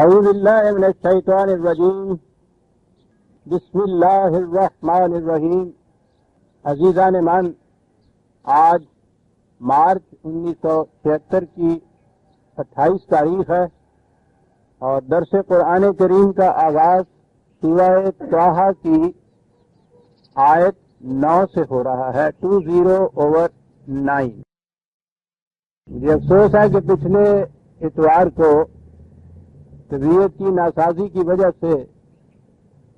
اعوذ باللہ من الشیطان الرجیم بسم اللہ الرحمن الرحیم۔ عزیزان من، آج مارچ 1976 کی 28 تاریخ ہے اور درس قرآن کریم کا آغاز سورہ طٰہٰ کی آیت 9 سے ہو رہا ہے، 20/9۔ مجھے افسوس ہے کہ پچھلے اتوار کو طبیعت کی ناسازی کی وجہ سے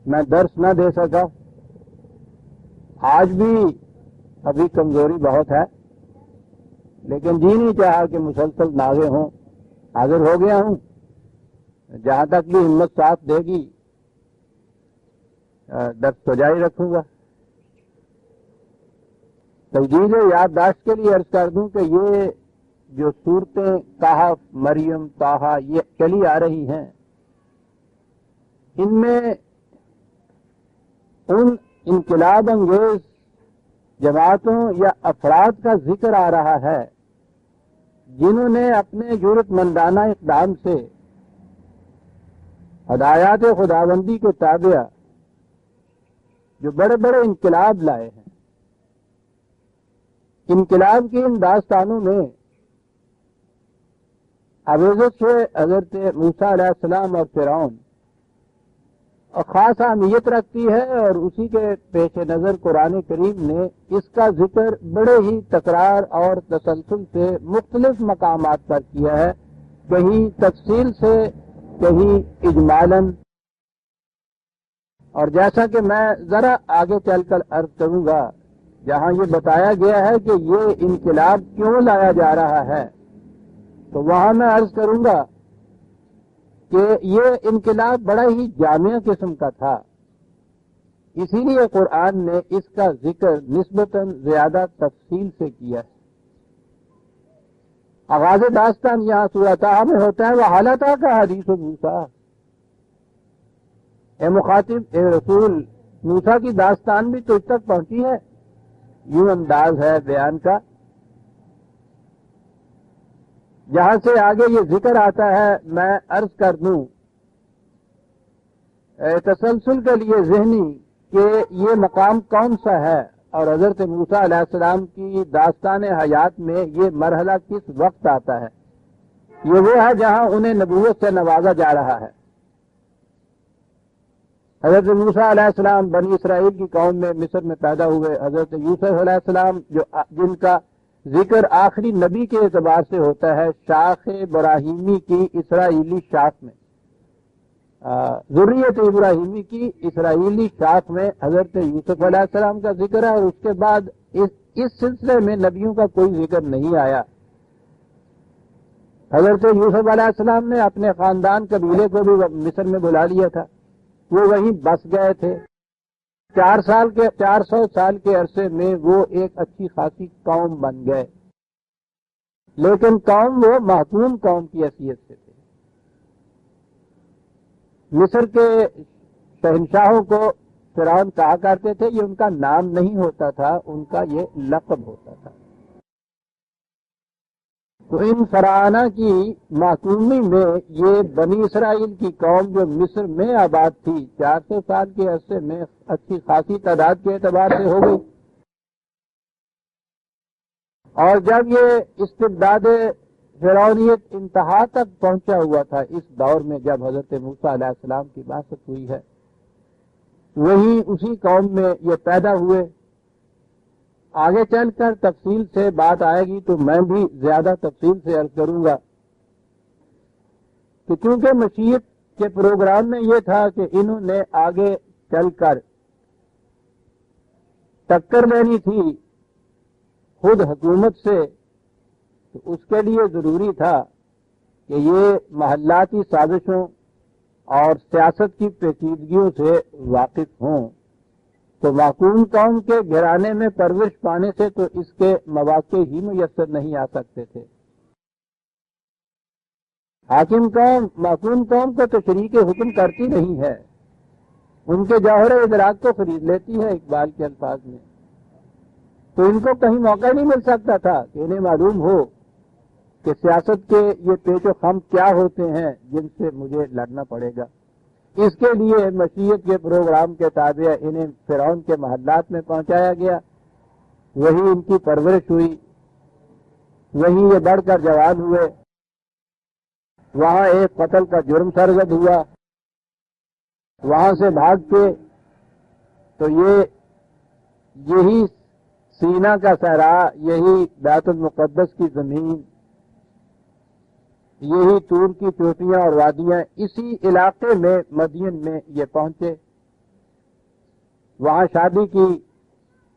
میں درس نہ دے سکا۔ آج بھی ابھی کمزوری بہت ہے، لیکن جی نہیں چاہا کہ مسلسل ناغے ہوں۔ حاضر ہو گیا ہوں، جہاں تک بھی ہمت ساتھ دے گی درس تو جاری رکھوں گا۔ تجدید یادداشت کے لیے عرض کر دوں کہ یہ جو صورتیں کہف، مریم، طٰہٰ یہ چلی آ رہی ہیں، ان میں ان انقلاب انگیز جماعتوں یا افراد کا ذکر آ رہا ہے جنہوں نے اپنے جرأت مندانہ اقدام سے ہدایات خداوندی کے تابع جو بڑے بڑے انقلاب لائے ہیں۔ انقلاب کی ان داستانوں میں ابوذر سے حضرت موسیٰ علیہ السلام اور فرعون اور خاص اہمیت رکھتی ہے، اور اسی کے پیش نظر قرآن کریم نے اس کا ذکر بڑے ہی تکرار اور تسلسل سے مختلف مقامات پر کیا ہے، کہیں تفصیل سے، کہیں اجمالاً۔ اور جیسا کہ میں ذرا آگے چل کر عرض کروں گا، جہاں یہ بتایا گیا ہے کہ یہ انقلاب کیوں لایا جا رہا ہے، تو وہاں میں عرض کروں گا کہ یہ انقلاب بڑا ہی جامع قسم کا تھا، اسی لیے قرآن نے اس کا ذکر نسبتاً زیادہ تفصیل سے کیا ہے۔ آغاز داستان یہاں سورہ طٰہٰ میں ہوتا ہے، وَحَلَتَا کا حدیث موسیٰ۔ اے مخاطب، اے رسول، موسیٰ کی داستان بھی تجھ تک پہنچی ہے، یوں انداز ہے بیان کا۔ جہاں سے آگے یہ ذکر آتا ہے، میں عرض کر دوں تسلسل کے لیے ذہنی کہ یہ مقام کون سا ہے، اور حضرت موسیٰ علیہ السلام کی داستان حیات میں یہ مرحلہ کس وقت آتا ہے۔ یہ وہ ہے جہاں انہیں نبوت سے نوازا جا رہا ہے۔ حضرت موسیٰ علیہ السلام بنی اسرائیل کی قوم میں مصر میں پیدا ہوئے۔ حضرت یوسف علیہ السلام جن کا ذکر آخری نبی کے اعتبار سے ہوتا ہے، شاخ ابراہیمی کی اسرائیلی شاخ میں، ذریت ابراہیمی کی اسرائیلی شاخ میں حضرت یوسف علیہ السلام کا ذکر ہے، اور اس کے بعد اس سلسلے میں نبیوں کا کوئی ذکر نہیں آیا۔ حضرت یوسف علیہ السلام نے اپنے خاندان قبیلے کو بھی مصر میں بلا لیا تھا، وہ وہیں بس گئے تھے۔ 400 سال کے عرصے میں وہ ایک اچھی خاصی قوم بن گئے، لیکن قوم وہ محکوم قوم کی حیثیت سے تھے۔ مصر کے شہنشاہوں کو فرعون کہا کرتے تھے، یہ ان کا نام نہیں ہوتا تھا، ان کا یہ لقب ہوتا تھا۔ تو ان فراعنہ کی محکومی میں یہ بنی اسرائیل کی قوم جو مصر میں آباد تھی، 400 سال کے عرصے میں اچھی خاصی تعداد کے اعتبار سے ہو گئی۔ اور جب یہ استبداد فرعونیت انتہا تک پہنچا ہوا تھا، اس دور میں جب حضرت موسیٰ علیہ السلام کی بعثت ہوئی ہے، وہیں اسی قوم میں یہ پیدا ہوئے۔ آگے چل کر تفصیل سے بات آئے گی تو میں بھی زیادہ تفصیل سے عرض کروں گا کہ چونکہ مشیت کے پروگرام میں یہ تھا کہ انہوں نے آگے چل کر ٹکر لینی تھی خود حکومت سے، تو اس کے لیے ضروری تھا کہ یہ محلاتی سازشوں اور سیاست کی پیچیدگیوں سے واقف ہوں۔ تو محکوم قوم کے گھرانے میں پرورش پانے سے تو اس کے مواقع ہی میسر نہیں آ سکتے تھے۔ حاکم قوم محکوم قوم کو تشریح کے حکم کرتی نہیں ہے، ان کے جوہر ادراک کو خرید لیتی ہے، اقبال کے الفاظ میں۔ تو ان کو کہیں موقع نہیں مل سکتا تھا کہ انہیں معلوم ہو کہ سیاست کے یہ پیچ و خم کیا ہوتے ہیں جن سے مجھے لڑنا پڑے گا. اس کے لیے مشیت کے پروگرام کے تابع انہیں فرعون کے محلات میں پہنچایا گیا، وہی ان کی پرورش ہوئی، وہی یہ بڑھ کر جوان ہوئے. وہاں ایک قتل کا جرم سرزد ہوا، وہاں سے بھاگ کے تو یہی سینا کا صحرا، یہی بیت المقدس کی زمین، یہی طور کی چوٹیاں اور وادیاں، اسی علاقے میں مدین میں یہ پہنچے. وہاں شادی کی،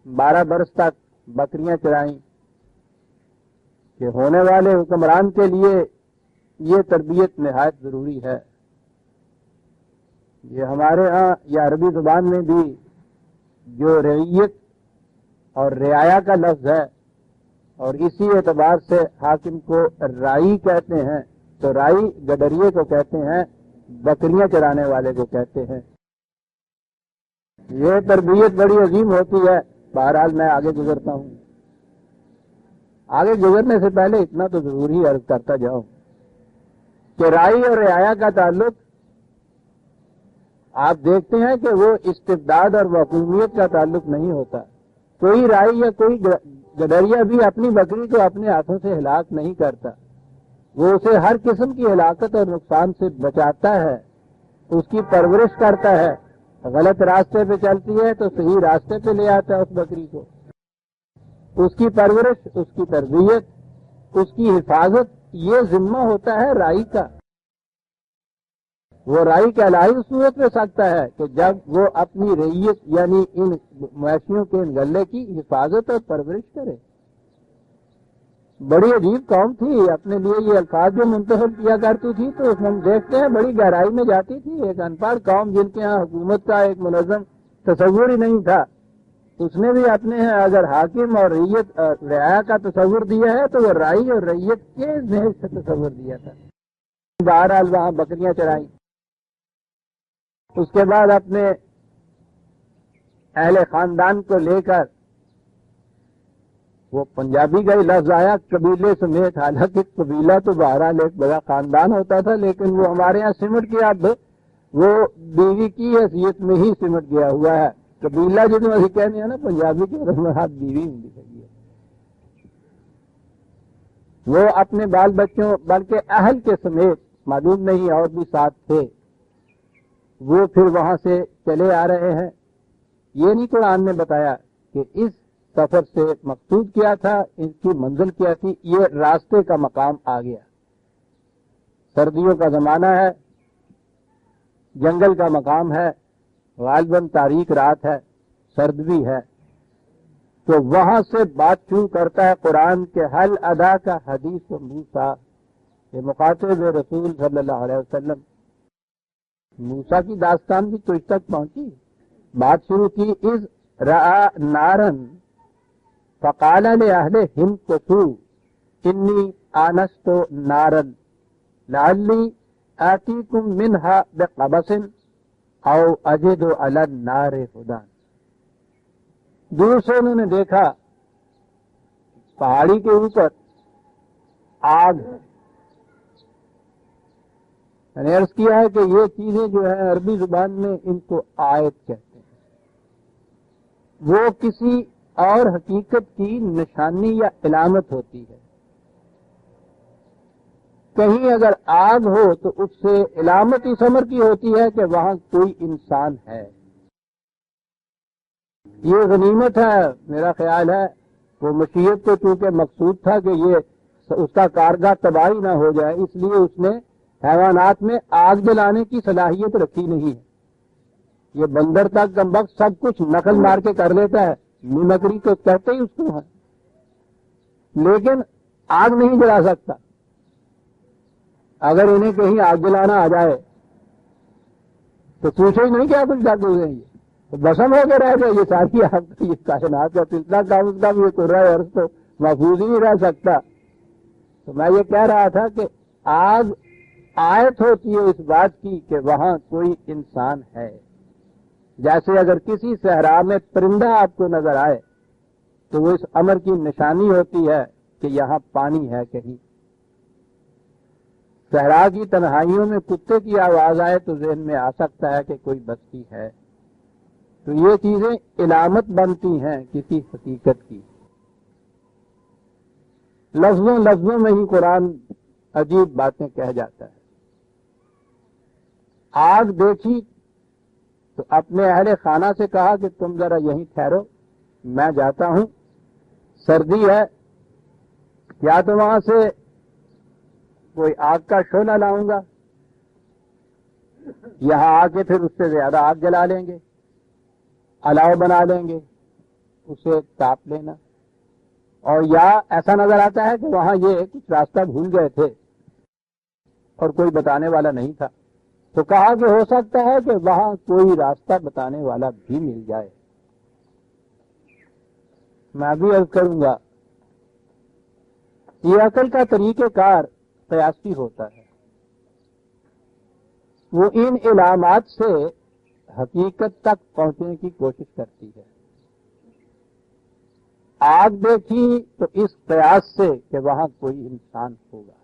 12 برس تک بکریاں چرائیں کہ ہونے والے حکمران کے لیے یہ تربیت نہایت ضروری ہے. یہ ہمارے ہاں یا عربی زبان میں بھی جو رعیت اور رعایا کا لفظ ہے، اور اسی اعتبار سے حاکم کو رائی کہتے ہیں، تو رائی گڈریے کو کہتے ہیں، بکریاں چرانے والے کو کہتے ہیں. یہ تربیت بڑی عظیم ہوتی ہے. بہرحال میں آگے گزرتا ہوں. آگے گزرنے سے پہلے اتنا تو ضرور ہی عرض کرتا جاؤں کہ رائی اور رعایا کا تعلق آپ دیکھتے ہیں کہ وہ استبداد اور حکومیت کا تعلق نہیں ہوتا. کوئی رائی یا کوئی گڈریا بھی اپنی بکری کو اپنے ہاتھوں سے ہلاک نہیں کرتا، وہ اسے ہر قسم کی ہلاکت اور نقصان سے بچاتا ہے، اس کی پرورش کرتا ہے. غلط راستے پہ چلتی ہے تو صحیح راستے پہ لے آتا ہے اس بکری کو. اس کی پرورش، اس کی تربیت، اس کی حفاظت، یہ ذمہ ہوتا ہے رائی کا. وہ رائی کہلا ہی صورت میں سکتا ہے کہ جب وہ اپنی رعیت یعنی ان مویشیوں کے ان غلے کی حفاظت اور پرورش کرے. بڑی عجیب قوم تھی، اپنے لیے یہ الفاظ جو منتخب کیا کرتی تھی تو اس میں ہم دیکھتے ہیں بڑی گہرائی میں جاتی تھی. ایک ان پڑھ قوم جن کے ہاں حکومت کا ایک منظم تصور ہی نہیں تھا، اس نے بھی اپنے ہاں اگر حاکم اور رعیت رعایا کا تصور دیا ہے تو وہ رائی اور رعیت کے ذہن سے تصور دیا تھا. بہرحال وہاں بکریاں چرائیں. اس کے بعد اپنے اہل خاندان کو لے کر وہ پنجابی کا ہی لفظ آیا قبیلے سمیت، حالانکہ قبیلہ تو بہرحال ایک بڑا خاندان ہوتا تھا، لیکن وہ ہمارے یہاں سمٹ گیا. اب وہ بیوی کی حیثیت میں ہی سمٹ گیا ہوا ہے. قبیلہ جتنا ابھی کہنے ہیں نا پنجابی کے ہاتھ بیوی ہوں گی. وہ اپنے بال بچوں بلکہ اہل کے سمیت، معلوم نہیں اور بھی ساتھ تھے، وہ پھر وہاں سے چلے آ رہے ہیں. یہ نہیں قرآن نے بتایا کہ اس سفر سے مقصود کیا تھا، ان کی منزل کیا تھی. یہ راستے کا مقام آ گیا. سردیوں کا زمانہ ہے، جنگل کا مقام ہے، غالباً تاریک رات ہے، سرد بھی ہے. تو وہاں سے بات شروع کرتا ہے قرآن کے حل ادا کا حدیث موسیٰ. یہ مخاطب رسول صلی اللہ علیہ وسلم. موسیٰ کی داستان بھی تو اس تک پہنچی. بات شروع کی اذ رأى نارا فقال لأهلهم امكثوا انی آنست نارا لعلی آتیکم منها بقبس او اجد علی النار ہدی. دور سے انہوں نے دیکھا پہاڑی کے اوپر آگ ہے. میں نے عرض کیا ہے کہ یہ چیزیں جو ہیں عربی زبان میں ان کو آیت کہتے ہیں. وہ کسی اور حقیقت کی نشانی یا علامت ہوتی ہے. کہیں اگر آگ ہو تو اس سے علامت اس امر کی ہوتی ہے کہ وہاں کوئی انسان ہے. یہ غنیمت ہے میرا خیال ہے. وہ مشیت کو چونکہ مقصود تھا کہ یہ اس کا کارگاہ تباہی نہ ہو جائے، اس لیے اس نے حیوانات میں آگ جلانے کی صلاحیت رکھی نہیں ہے. یہ بندر تک کمبخت سب کچھ نقل مار کے کر لیتا ہے، مکڑی کو کہتے ہی اس کو ہے، لیکن آگ نہیں جلا سکتا. اگر انہیں کہیں آگ جلانا آ جائے تو پوچھو ہی نہیں کیا کچھ کر دیں گے، تو بسم ہو کے رہ جائے. یہ ساری آگ یہ کائنات کا سلسلہ کام اس کا بھی یہ قرہ عرض تو محفوظ ہی نہیں رہ سکتا. تو میں یہ کہہ رہا تھا کہ آگ آیت ہوتی ہے اس بات کی کہ وہاں کوئی انسان ہے. جیسے اگر کسی صحرا میں پرندہ آپ کو نظر آئے تو وہ اس امر کی نشانی ہوتی ہے کہ یہاں پانی ہے کہیں. صحرا کی تنہائیوں میں کتے کی آواز آئے تو ذہن میں آ سکتا ہے کہ کوئی بستی ہے. تو یہ چیزیں علامت بنتی ہیں کسی حقیقت کی. لفظوں میں ہی قرآن عجیب باتیں کہہ جاتا ہے. آگ دیکھی تو اپنے اہل خانہ سے کہا کہ تم ذرا یہیں ٹھہرو، میں جاتا ہوں، سردی ہے، یا تو وہاں سے کوئی آگ کا شعلہ لاؤں گا، یہاں آ کے پھر اس سے زیادہ آگ جلا لیں گے، الاؤ بنا لیں گے، اسے تاپ لینا. اور یا ایسا نظر آتا ہے کہ وہاں یہ کچھ راستہ بھول گئے تھے اور کوئی بتانے والا نہیں تھا. تو کہا کہ ہو سکتا ہے کہ وہاں کوئی راستہ بتانے والا بھی مل جائے. میں بھی عرض کروں گا، یہ عقل کا طریقہ کار قیاسی ہوتا ہے. وہ ان علامات سے حقیقت تک پہنچنے کی کوشش کرتی ہے. آگ دیکھی تو اس قیاس سے کہ وہاں کوئی انسان ہوگا،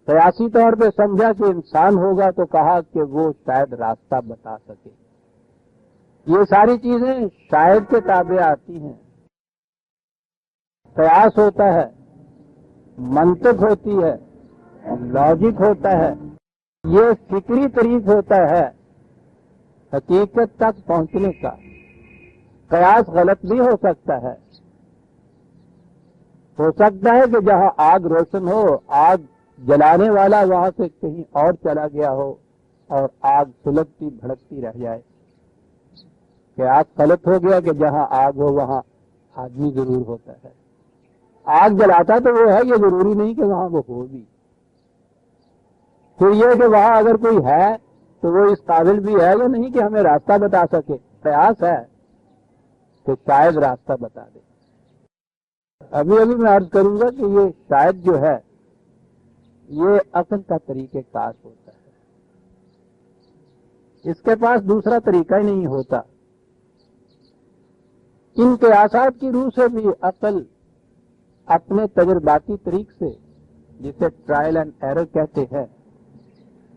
قیاسی طور پہ سمجھا کہ انسان ہوگا تو کہا کہ وہ شاید راستہ بتا سکے. یہ ساری چیزیں شاید کے تابع آتی ہیں. قیاس ہوتا ہے، منطق ہوتی ہے، لاجک ہوتا ہے، یہ فکری طریق ہوتا ہے حقیقت تک پہنچنے کا. قیاس غلط بھی ہو سکتا ہے کہ جہاں آگ روشن ہو، آگ جلانے والا وہاں سے کہیں اور چلا گیا ہو اور آگ سلگتی بھڑکتی رہ جائے. قیاس غلط ہو گیا کہ جہاں آگ ہو وہاں آدمی ضرور ہوتا ہے. آگ جلاتا تو وہ ہے، یہ ضروری نہیں کہ وہاں وہ ہو بھی. پھر یہ کہ وہاں اگر کوئی ہے تو وہ اس قابل بھی ہے یا نہیں کہ ہمیں راستہ بتا سکے. قیاس ہے کہ شاید راستہ بتا دے. ابھی میں عرض کروں گا کہ یہ شاید جو ہے یہ عقل کا طریقہ کار ہوتا ہے. اس کے پاس دوسرا طریقہ ہی نہیں ہوتا. ان قیاسات کی روح سے بھی عقل اپنے تجرباتی طریق سے، جسے ٹرائل اینڈ ایرر کہتے ہیں،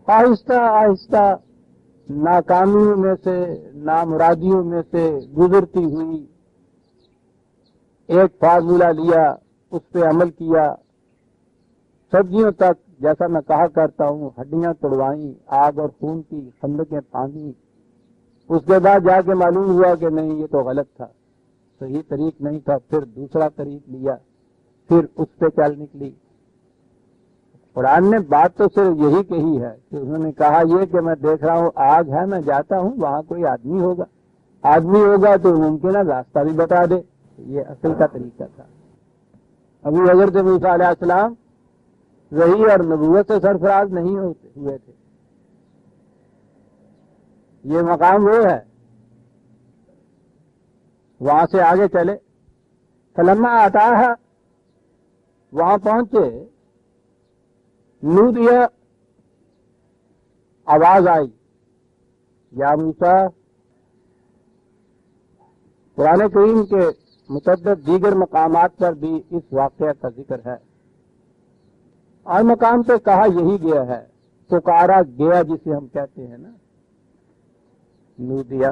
آہستہ آہستہ ناکامیوں میں سے، نامرادیوں میں سے گزرتی ہوئی ایک فارمولہ لیا، اس پہ عمل کیا، صدیوں تک جیسا میں کہا کرتا ہوں ہڈیاں توڑوائیں، آگ اور خون کی خندقیں پھاندیں. اس کے بعد جا کے معلوم ہوا کہ نہیں یہ تو غلط تھا، صحیح طریق نہیں تھا. پھر دوسرا طریق لیا، پھر اس پہ چل نکلی. قرآن نے بات تو صرف یہی کہی ہے کہ انہوں نے کہا یہ کہ میں دیکھ رہا ہوں آگ ہے، میں جاتا ہوں، وہاں کوئی آدمی ہوگا تو ممکن ہے راستہ بھی بتا دے. یہ عقل کا طریقہ تھا. ابھی حضرت موسیٰ علیہ السلام وحی اور نبوت سے سرفراز نہیں ہوئے تھے. یہ مقام وہ ہے. وہاں سے آگے چلے، فلما آتا ہے، وہاں پہنچے، نودیا، آواز آئی، یا موسیٰ. قرآن کریم کے متعدد دیگر مقامات پر بھی اس واقعہ کا ذکر ہے. اور مقام پہ کہا یہی گیا ہے، پکارا گیا جسے ہم کہتے ہیں نا، نودیا.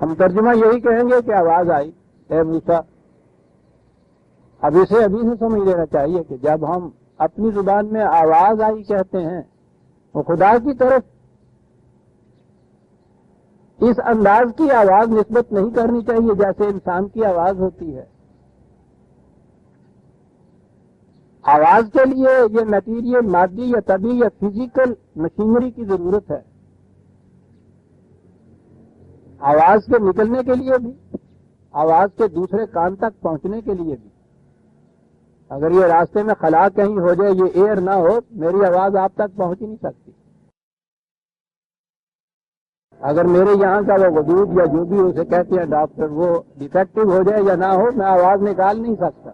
ہم ترجمہ یہی کہیں گے کہ آواز آئی، اے موسیٰ. اب اسے ابھی سے سمجھ لینا چاہیے کہ جب ہم اپنی زبان میں آواز آئی کہتے ہیں وہ خدا کی طرف اس انداز کی آواز نسبت نہیں کرنی چاہیے جیسے انسان کی آواز ہوتی ہے. آواز کے لیے یہ میٹیریل، مادی یا طبی یا فزیکل مشینری کی ضرورت ہے. آواز کے نکلنے کے لیے بھی، آواز کے دوسرے کان تک پہنچنے کے لیے بھی. اگر یہ راستے میں خلا کہیں ہو جائے، یہ ایئر نہ ہو، میری آواز آپ تک پہنچ ہی نہیں سکتی. اگر میرے یہاں کا وہ وجود یا جو بھی اسے کہتے ہیں ڈاکٹر وہ ڈیفیکٹو ہو جائے یا نہ ہو، میں آواز نکال نہیں سکتا.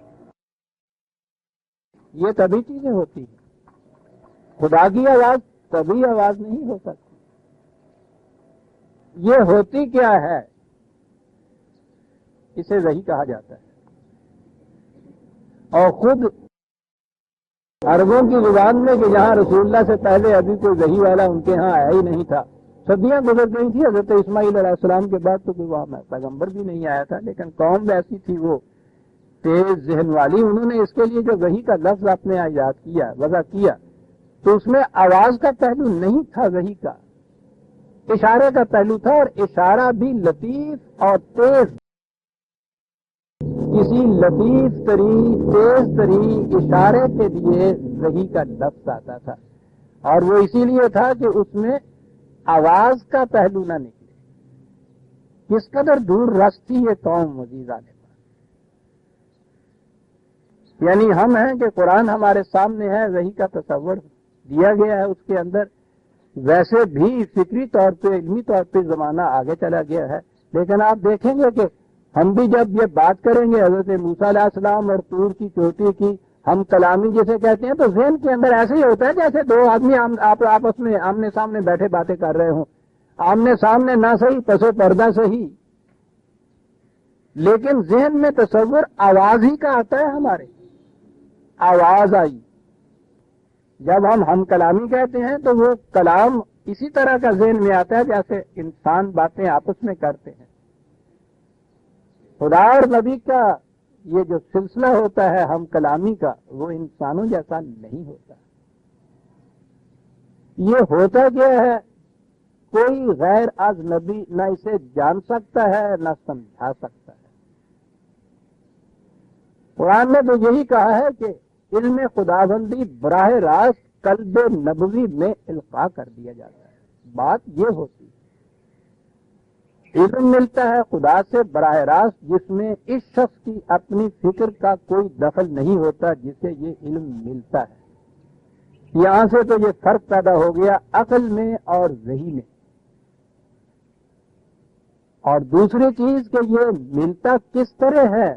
یہ تبھی چیزیں ہوتی ہیں. خدا کی آواز تبھی آواز نہیں ہو سکتی. یہ ہوتی کیا ہے، اسے وحی کہا جاتا ہے. اور خود عربوں کی زبان میں کہ جہاں رسول اللہ سے پہلے ابھی کوئی وحی والا ان کے ہاں آیا ہی نہیں تھا. صدیاں گزر گئی تھی، حضرت اسماعیل علیہ السلام کے بعد تو کوئی وہاں پیغمبر بھی نہیں آیا تھا، لیکن قوم ایسی تھی وہ تیز ذہن والی، انہوں نے اس کے لیے جو وحی کا لفظ اپنے ایجاد کیا، وضع کیا، تو اس میں آواز کا پہلو نہیں تھا، وحی کا اشارے کا پہلو تھا، اور اشارہ بھی لطیف اور تیز. کسی لطیف ترین تیز ترین اشارے کے لیے وحی کا لفظ آتا تھا، اور وہ اسی لیے تھا کہ اس میں آواز کا پہلو نہ نکلے. کس قدر دور رس تھی یہ قوم عزیزان نے، یعنی ہم ہیں کہ قرآن ہمارے سامنے ہے، وحی کا تصور دیا گیا ہے اس کے اندر، ویسے بھی فکری طور پہ علمی طور پہ زمانہ آگے چلا گیا ہے، لیکن آپ دیکھیں گے کہ ہم بھی جب یہ بات کریں گے حضرت موسیٰ علیہ السلام اور طور کی چوٹی کی ہم کلامی جسے کہتے ہیں، تو ذہن کے اندر ایسے ہی ہوتا ہے جیسے دو آدمی آپس میں آمنے سامنے بیٹھے باتیں کر رہے ہوں، آمنے سامنے نہ صحیح پس پردہ صحیح، لیکن ذہن میں تصور آواز ہی کا آتا ہے. ہمارے آواز آئی، جب ہم کلامی کہتے ہیں تو وہ کلام اسی طرح کا ذہن میں آتا ہے جیسے انسان باتیں آپس میں کرتے ہیں. خدا اور نبی کا یہ جو سلسلہ ہوتا ہے ہم کلامی کا، وہ انسانوں جیسا نہیں ہوتا. یہ ہوتا کیا ہے؟ کوئی غیر از نبی نہ اسے جان سکتا ہے نہ سمجھا سکتا ہے. قرآن نے تو یہی کہا ہے کہ علم خداوندی براہ راست قلب نبوی میں القاء کر دیا جاتا ہے. بات یہ ہوتی ہے علم ملتا ہے خدا سے براہ راست، جس میں اس شخص کی اپنی فکر کا کوئی دخل نہیں ہوتا جسے یہ علم ملتا ہے. یہاں سے تو یہ فرق پیدا ہو گیا عقل میں اور وحی میں. اور دوسری چیز کہ یہ ملتا کس طرح ہے،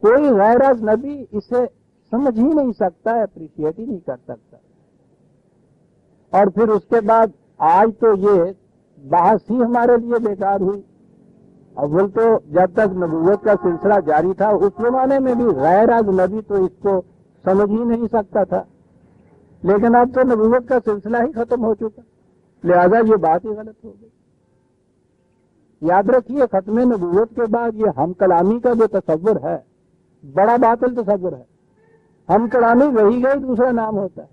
کوئی غیر از نبی اسے سمجھ ہی نہیں سکتا ہے، اپریشیٹ ہی نہیں کر سکتا. اور پھر اس کے بعد آج تو یہ بحث ہی ہمارے لیے بیکار ہوئی. اول تو جب تک نبوت کا سلسلہ جاری تھا اس زمانے میں بھی غیر از نبی تو اس کو سمجھ ہی نہیں سکتا تھا، لیکن اب تو نبوت کا سلسلہ ہی ختم ہو چکا، لہذا یہ بات ہی غلط ہو گئی. یاد رکھیے ختم نبوت کے بعد یہ ہم کلامی کا جو تصور ہے بڑا باطل تصور ہے. ہم کلامی وہی گئی دوسرا نام ہوتا ہے.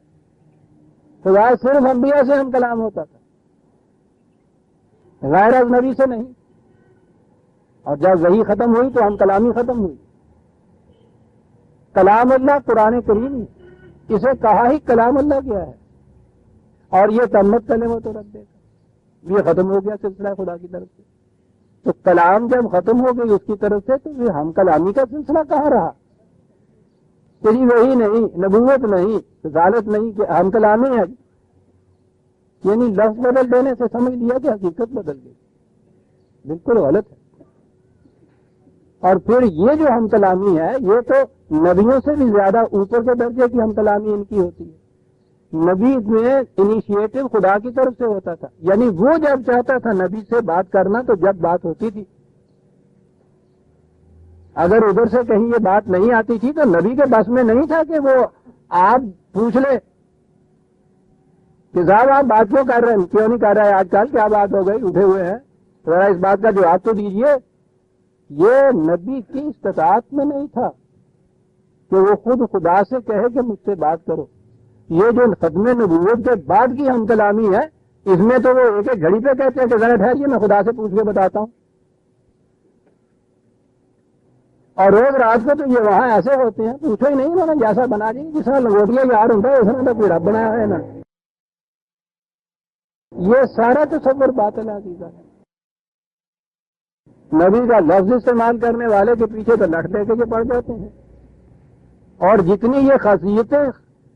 خدا صرف انبیاء سے ہم کلام ہوتا تھا، غیر از نبی سے نہیں. اور جب وہی ختم ہوئی تو ہم کلامی ختم ہوئی. کلام اللہ قرآن کریم، اسے کہا ہی کلام اللہ کیا ہے، اور یہ تمت کلمہ تو رکھ دے گا، یہ ختم ہو گیا سلسلہ خدا کی طرف سے. تو کلام جب ختم ہو گئی اس کی طرف سے تو یہ ہم کلامی کا سلسلہ کہاں رہا؟ تیری وہی نہیں، نبوت نہیں، رسالت نہیں، کہ ہم کلامی ہے. یعنی لفظ بدل دینے سے سمجھ لیا کہ حقیقت بدل گئی. بالکل غلط ہے. اور پھر یہ جو ہم کلامی ہے یہ تو نبیوں سے بھی زیادہ اوپر کے درجے کی ہم کلامی ان کی ہوتی ہے. نبی میں انیشیٹو خدا کی طرف سے ہوتا تھا، یعنی وہ جب چاہتا تھا نبی سے بات کرنا تو جب بات ہوتی تھی. اگر ادھر سے کہیں یہ بات نہیں آتی تھی تو نبی کے بس میں نہیں تھا کہ وہ آپ پوچھ لے کہ صاحب آپ بات کیوں کر رہے ہیں، کیوں نہیں کر رہے آج کل، کیا بات ہو گئی، اٹھے ہوئے ہیں، ذرا اس بات کا جواب تو دیجئے. یہ نبی کی استطاعت میں نہیں تھا کہ وہ خود خدا سے کہے کہ مجھ سے بات کرو. یہ جو ختم نبوت کے بعد کی ہم کلامی ہے اس میں تو وہ ایک ایک گھڑی پہ کہتے ہیں کہ ذرا ٹھہریے میں خدا سے پوچھ کے بتاتا ہوں. اور روز رات کو تو یہ وہاں ایسے ہوتے ہیں، پوچھو ہی نہیں، انہوں نے جیسا بنا دی جس طرح لنگوٹیاں یار ہوتا ہے اس نے تو کوئی رب بنایا ہے نا. یہ سارا تصور باطل ہے. نبی کا لفظ استعمال کرنے والے کے پیچھے تو لٹ دے کے پڑ جاتے ہیں. اور جتنی یہ خاصیتیں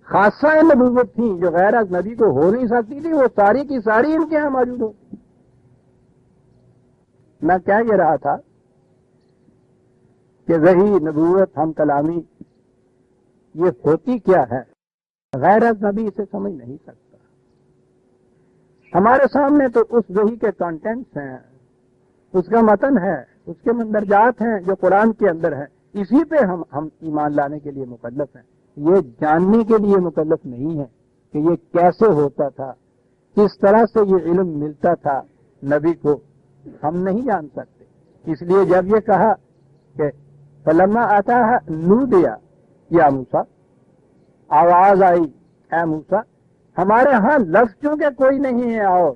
خاصہ نبوت تھیں جو غیر از نبی کو ہو نہیں سکتی تھی، وہ ساری کی ساری ان کے یہاں موجود ہوتی. میں کیا یہ رہا تھا کہ وہی نبوت ہم کلامی یہ ہوتی کیا ہے، غیر از نبی اسے سمجھ نہیں سکتا. ہمارے سامنے تو اس وحی کے کانٹینٹس ہیں، اس کا متن ہے، اس کے مندرجات ہیں جو قرآن کے اندر ہیں، اسی پہ ہم ایمان لانے کے لیے مکلف ہیں. یہ جاننے کے لیے مکلف نہیں ہے کہ یہ کیسے ہوتا تھا، کس طرح سے یہ علم ملتا تھا نبی کو، ہم نہیں جان سکتے۔ اس لیے جب یہ کہا کہ فلما آتا ہے نودیا یا موسیٰ، آواز آئی اے موسیٰ، ہمارے ہاں لفظ چونکہ کوئی نہیں ہے اور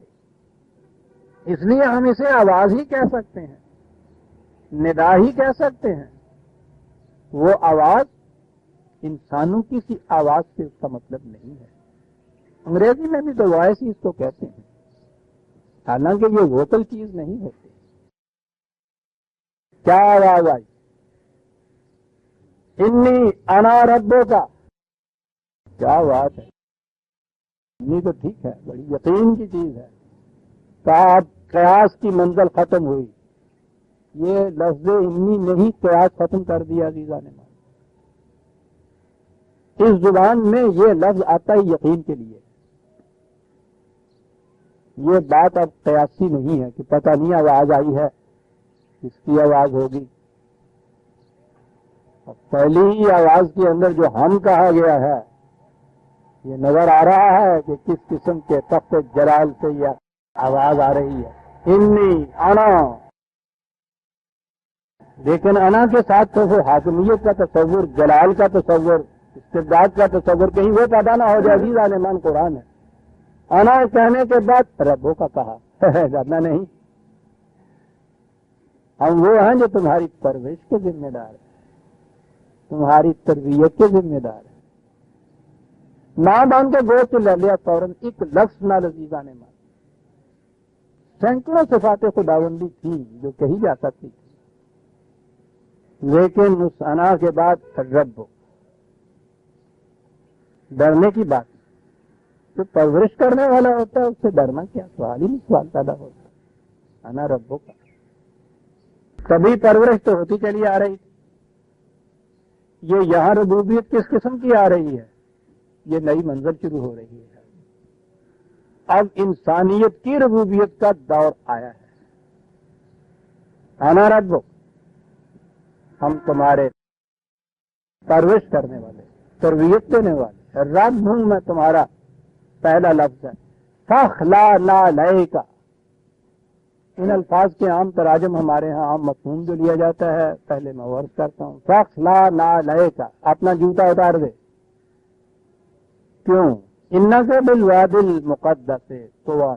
اس لیے ہم اسے آواز ہی کہہ سکتے ہیں، ندا ہی کہہ سکتے ہیں۔ وہ آواز انسانوں کی سی آواز سے اس کا مطلب نہیں ہے۔ انگریزی میں بھی تو وائس ہی اس کو کہتے ہیں، حالانکہ یہ ووکل چیز نہیں ہوتی۔ کیا آواز آئی؟ انی انا ربوں کا، کیا بات ہے، انی تو ٹھیک ہے، بڑی یقین کی چیز ہے۔ کہا اب قیاس کی منزل ختم ہوئی، یہ لفظ انی نہیں قیاس ختم کر دیا عزیزان نے۔ اس زبان میں یہ لفظ آتا ہی یقین کے لیے، یہ بات اب قیاسی نہیں ہے کہ پتہ نہیں آواز آئی ہے کس کی آواز ہوگی۔ پہلی ہی آواز کے اندر جو ہم کہا گیا ہے یہ نظر آ رہا ہے کہ کس قسم کے تخت جلال سے یہ آواز آ رہی ہے، انی انا۔ لیکن انا کے ساتھ تو وہ حاکمیت کا تصور، جلال کا تصور، استبداد کا تصور کہیں وہ پیدا نہ ہو جائے۔ عزیزان ایمان قرآن ہے، انا کہنے کے بعد ربوں کا کہا، جاننا نہیں، ہم وہ ہیں جو تمہاری پرورش کے ذمہ دار ہیں، تمہاری تربیت کے ذمہ دار ہیں۔ نہ بان کے گوشت لے لیا فوراً، ایک لفظ نہ عزیزان ایمان۔ سینکڑوں صفات خداوندی تھی جو کہی جا سکتی تھی، لیکن اس انا کے بعد رب، ڈرنے کی بات جو پرورش کرنے والا ہوتا ہے اس سے ڈرنا کیا، سوال ہی نہیں سوال پیدا ہوتا۔ انا ربوں کا، کبھی پرورش تو ہوتی چلی آ رہی تھی، یہ یہاں ربوبیت کس قسم کی آ رہی ہے، یہ نئی منزل شروع ہو رہی ہے۔ اب انسانیت کی ربوبیت کا دور آیا ہے۔ انا ربوں، ہم تمہارے پرورش کرنے والے، تربیت دینے والے، رب ہوں میں تمہارا۔ پہلا لفظ ہے فخلعنا علیک۔ ان الفاظ کے عام تراجم ہمارے ہاں عام مفہوم جو لیا جاتا ہے، پہلے میں عرض کرتا ہوں، فخلعنا علیک، اپنا جوتا اتار دے۔ کیوں؟ انک بالواد المقدس طوی،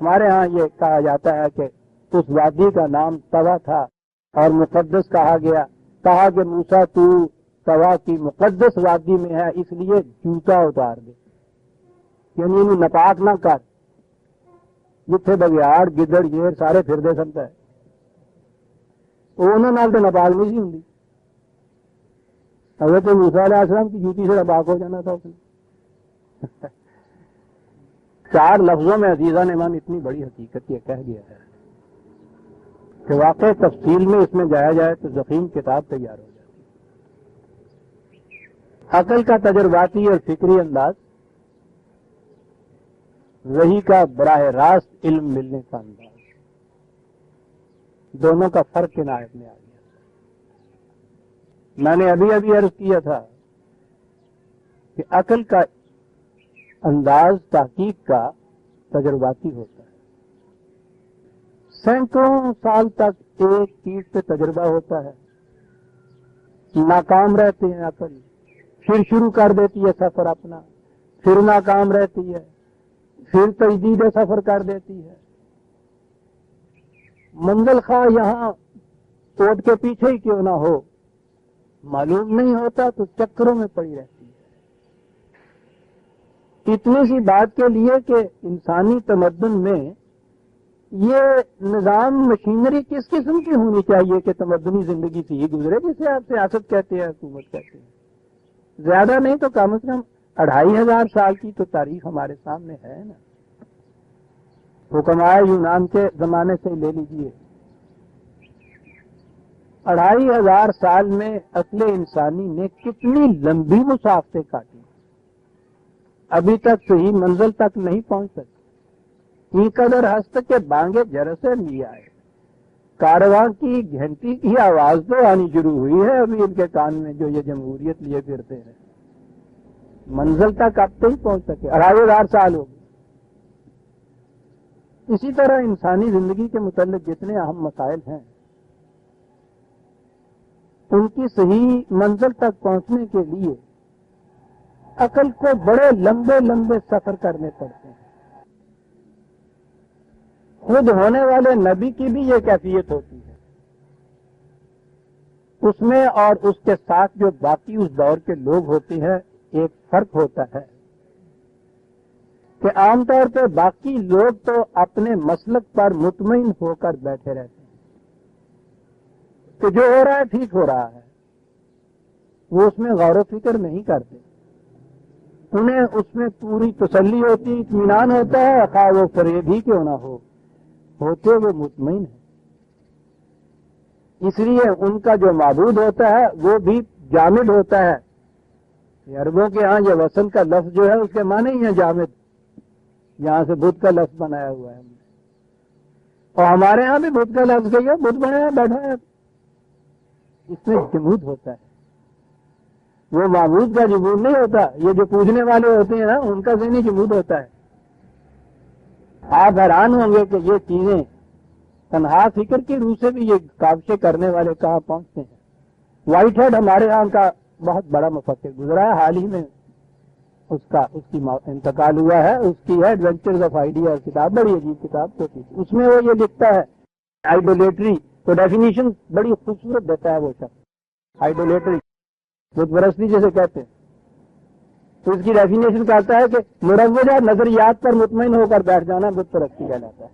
ہمارے ہاں یہ کہا جاتا ہے کہ اس وادی کا نام طوی تھا اور مقدس کہا گیا، کہا کہ موسیٰ تو طوی کی مقدس وادی میں ہے، اس لیے جوتا اتار دے، یعنی انہوں نپاک نہ کر، جتھے بگیاڑ گدڑ یہ سارے پھردے سنتا ہے، انہوں نے تو نپاک نہیں سی ہوں۔ حضرت موسیٰ علیہ السلام کی جوتی سے نپاک ہو جانا تھا اس نے۔ چار لفظوں میں عزیزان ایمان اتنی بڑی حقیقت یہ کہہ گیا ہے کہ واقع تفصیل میں اس میں جایا جائے تو ضخیم کتاب تیار ہو جائے۔ عقل کا تجرباتی اور فکری انداز، وحی کا براہ راست علم ملنے کا انداز، دونوں کا فرق عنایت میں آ گیا۔ میں نے ابھی عرض کیا تھا کہ عقل کا انداز تحقیق کا تجرباتی ہوتا ہے، سینکڑوں سال تک ایک چیز پہ تجربہ ہوتا ہے، ناکام رہتے ہیں عقل، پھر شروع کر دیتی ہے سفر اپنا، پھر ناکام رہتی ہے، پھر تجدید سفر کر دیتی ہے، منزل خواہ یہاں کوٹ کے پیچھے ہی کیوں نہ ہو، معلوم نہیں ہوتا تو چکروں میں پڑی رہتی ہے۔ اتنی سی بات کے لیے کہ انسانی تمدن میں یہ نظام مشینری کس قسم کی ہونی چاہیے کہ تمدنی زندگی سے ہی گزرے، جسے آپ سیاست کہتے ہیں، حکومت کہتے ہیں۔ زیادہ نہیں تو کم از کم 2500 سال کی تو تاریخ ہمارے سامنے ہے نا۔ حکمائے یونان کے زمانے سے لے لیجئے، 2500 سال میں عقل انسانی نے کتنی لمبی مسافتیں کاٹی، ابھی تک صحیح منزل تک نہیں پہنچ سکتی۔ قدر ہست کے بانگے جرسے لیا ہے، کارواں کی گھنٹی کی آواز تو آنی شروع ہوئی ہے ابھی ان کے کان میں، جو یہ جمہوریت لیے پھرتے ہیں، منزل تک اب تک پہنچ سکے، 2500 سال ہو گئے۔ اسی طرح انسانی زندگی کے متعلق جتنے اہم مسائل ہیں، ان کی صحیح منزل تک پہنچنے کے لیے عقل کو بڑے لمبے لمبے سفر کرنے پڑتے ہیں۔ خود ہونے والے نبی کی بھی یہ کیفیت ہوتی ہے، اس میں اور اس کے ساتھ جو باقی اس دور کے لوگ ہوتے ہیں ایک فرق ہوتا ہے کہ عام طور پہ باقی لوگ تو اپنے مسلک پر مطمئن ہو کر بیٹھے رہتے ہیں کہ جو ہو رہا ہے ٹھیک ہو رہا ہے، وہ اس میں غور و فکر نہیں کرتے، انہیں اس میں پوری تسلی ہوتی، اطمینان ہوتا ہے، خواہ وہ فریب ہی کیوں نہ ہوتے وہ مطمئن ہیں۔ اس لیے ان کا جو معبود ہوتا ہے وہ بھی جامد ہوتا ہے۔ عربوں کے ہاں یہ وصل کا لفظ جو ہے اس کے معنی ہی ہے جامد، یہاں سے بدھ کا لفظ بنایا ہوا ہے ہم نے، اور ہمارے ہاں بھی بدھ کا لفظ کہیے، بدھ بنایا بیٹھا ہے، اس میں جمود ہوتا ہے، وہ معبود کا جمود نہیں ہوتا، یہ جو پوجنے والے ہوتے ہیں نا ان کا ذہنی جمود ہوتا ہے۔ آپ حیران ہوں گے کہ یہ چیزیں تنہا فکر کی روح سے بھی یہ کاوشیں کرنے والے کہاں پہنچتے ہیں۔ وائٹ ہیڈ ہمارے ہاں کا بہت بڑا مفکر گزرا ہے، حال ہی میں اس کی انتقال ہوا ہے، اس کی ہے ایڈونچرز آف آئیڈیا کتاب، بڑی عجیب کتاب ہوتی ہے، اس میں وہ یہ لکھتا ہے آئیڈولیٹری تو ڈیفینیشن بڑی خوبصورت دیتا ہے وہ شخص، آئیڈولیٹری بت پرستی جیسے کہتے ہیں، تو اس کی ڈیفینیشن کہتا ہے کہ مروجہ نظریات پر مطمئن ہو کر بیٹھ جانا بت پرستی کہلاتا ہے۔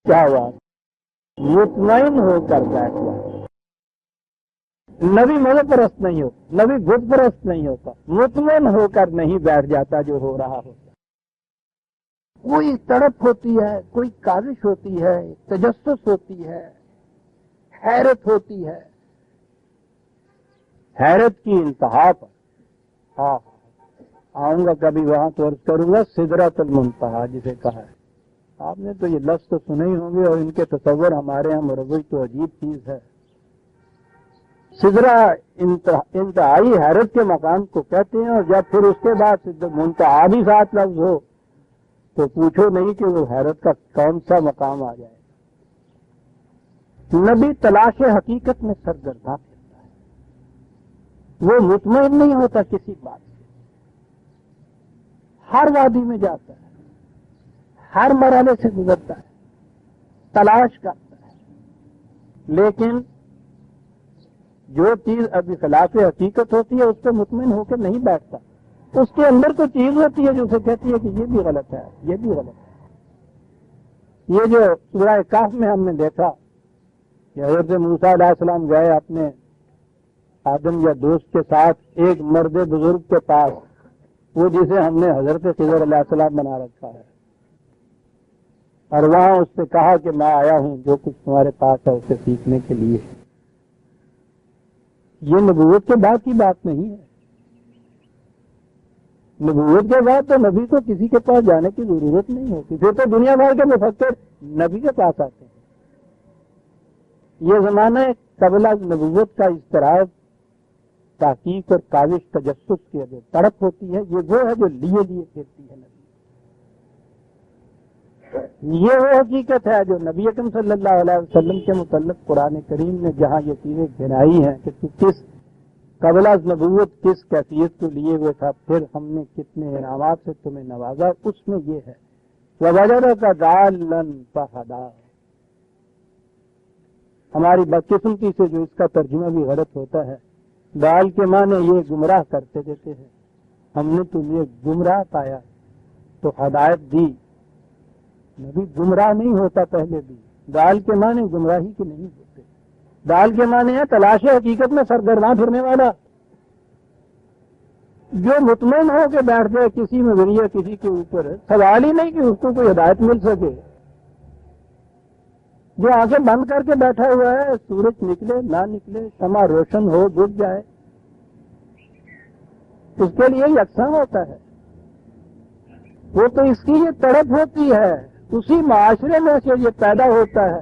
کیا ہوا؟ مطمئن ہو کر بیٹھ جانا۔ نبی مذہب پرست نہیں ہوتا، نبی بت پرست نہیں ہوتا، مطمئن ہو کر نہیں بیٹھ جاتا جو ہو رہا ہوتا، کوئی تڑپ ہوتی ہے، کوئی کاوش ہوتی ہے، تجسس ہوتی ہے، حیرت ہوتی ہے، حیرت کی انتہا پر۔ ہاں آؤں گا کبھی وہاں تو عرض کروں گا سدرۃ المنتہا جسے کہا ہے، آپ نے تو یہ لفظ تو سنے ہی ہوں گے، اور ان کے تصور ہمارے یہاں مروج تو عجیب چیز ہے۔ سدرہ انتہائی حیرت کے مقام کو کہتے ہیں، اور جب پھر اس کے بعد منتہا بھی ساتھ لفظ ہو تو پوچھو نہیں کہ وہ حیرت کا کون سا مقام آ جائے۔ نبی تلاش حقیقت میں سرگرداں پھرتا ہے، وہ مطمئن نہیں ہوتا کسی بات سے، ہر وادی میں جاتا ہے، ہر مرحلے سے گزرتا ہے، تلاش کرتا ہے، لیکن جو چیز ابھی خلاف حقیقت ہوتی ہے اس پہ مطمئن ہو کے نہیں بیٹھتا، اس کے اندر تو چیز ہوتی ہے جو اسے کہتی ہے کہ یہ بھی غلط ہے، یہ بھی غلط ہے۔ یہ جو سورہ کہف میں ہم نے دیکھا کہ حضرت موسیٰ علیہ السلام گئے اپنے آدم یا دوست کے ساتھ ایک مرد بزرگ کے پاس، وہ جسے ہم نے حضرت خضر علیہ السلام بنا رکھا ہے، اور وہاں اس سے کہا کہ میں آیا ہوں جو کچھ تمہارے پاس ہے اسے سیکھنے کے لیے۔ یہ نبوت کے بعد کی بات نہیں ہے، نبوت کے بعد تو نبی کو کسی کے پاس جانے کی ضرورت نہیں ہوتی، پھر تو دنیا بھر کے مفکر نبی کے پاس آتے ہیں۔ یہ زمانہ قبل از نبوت کا اضطراب، تحقیق اور کاوش تجسس کی جو تڑپ ہوتی ہے، یہ وہ ہے جو لیے پھرتی ہے نبی۔ یہ وہ حقیقت ہے جو نبی اکرم صلی اللہ علیہ وسلم کے متعلق قرآن کریم نے جہاں یہ چیزیں گھنائی ہیں کہ تو کس قبل از نبوت کس کیفیت کو لیے ہوئے تھا، پھر ہم نے کتنے انعامات سے تمہیں نوازا، اس میں یہ ہے وَوَجَدَكَ ضَالًّا فَهَدَىٰ۔ ہماری بدقسمتی سے جو اس کا ترجمہ بھی غلط ہوتا ہے، ضال کے معنی یہ گمراہ کرتے دیتے ہیں، ہم نے تمہیں گمراہ پایا تو ہدایت دی۔ نبی گمراہ نہیں ہوتا پہلے بھی، ضال کے معنی گمراہی کے نہیں ہوتے، ضال کے معنی ہے تلاش حقیقت میں سرگرداں پھرنے والا، جو مطمئن ہو کے بیٹھ جائے کسی میں ذریعہ کسی کے اوپر، سوال ہی نہیں کہ اس کو کوئی ہدایت مل سکے، جو آنکھیں بند کر کے بیٹھا ہوا ہے، سورج نکلے نہ نکلے، شمع روشن ہو بجھ جائے، اس کے لیے یکساں ہوتا ہے، وہ تو اس کی یہ تڑپ ہوتی ہے، اسی معاشرے میں سے یہ پیدا ہوتا ہے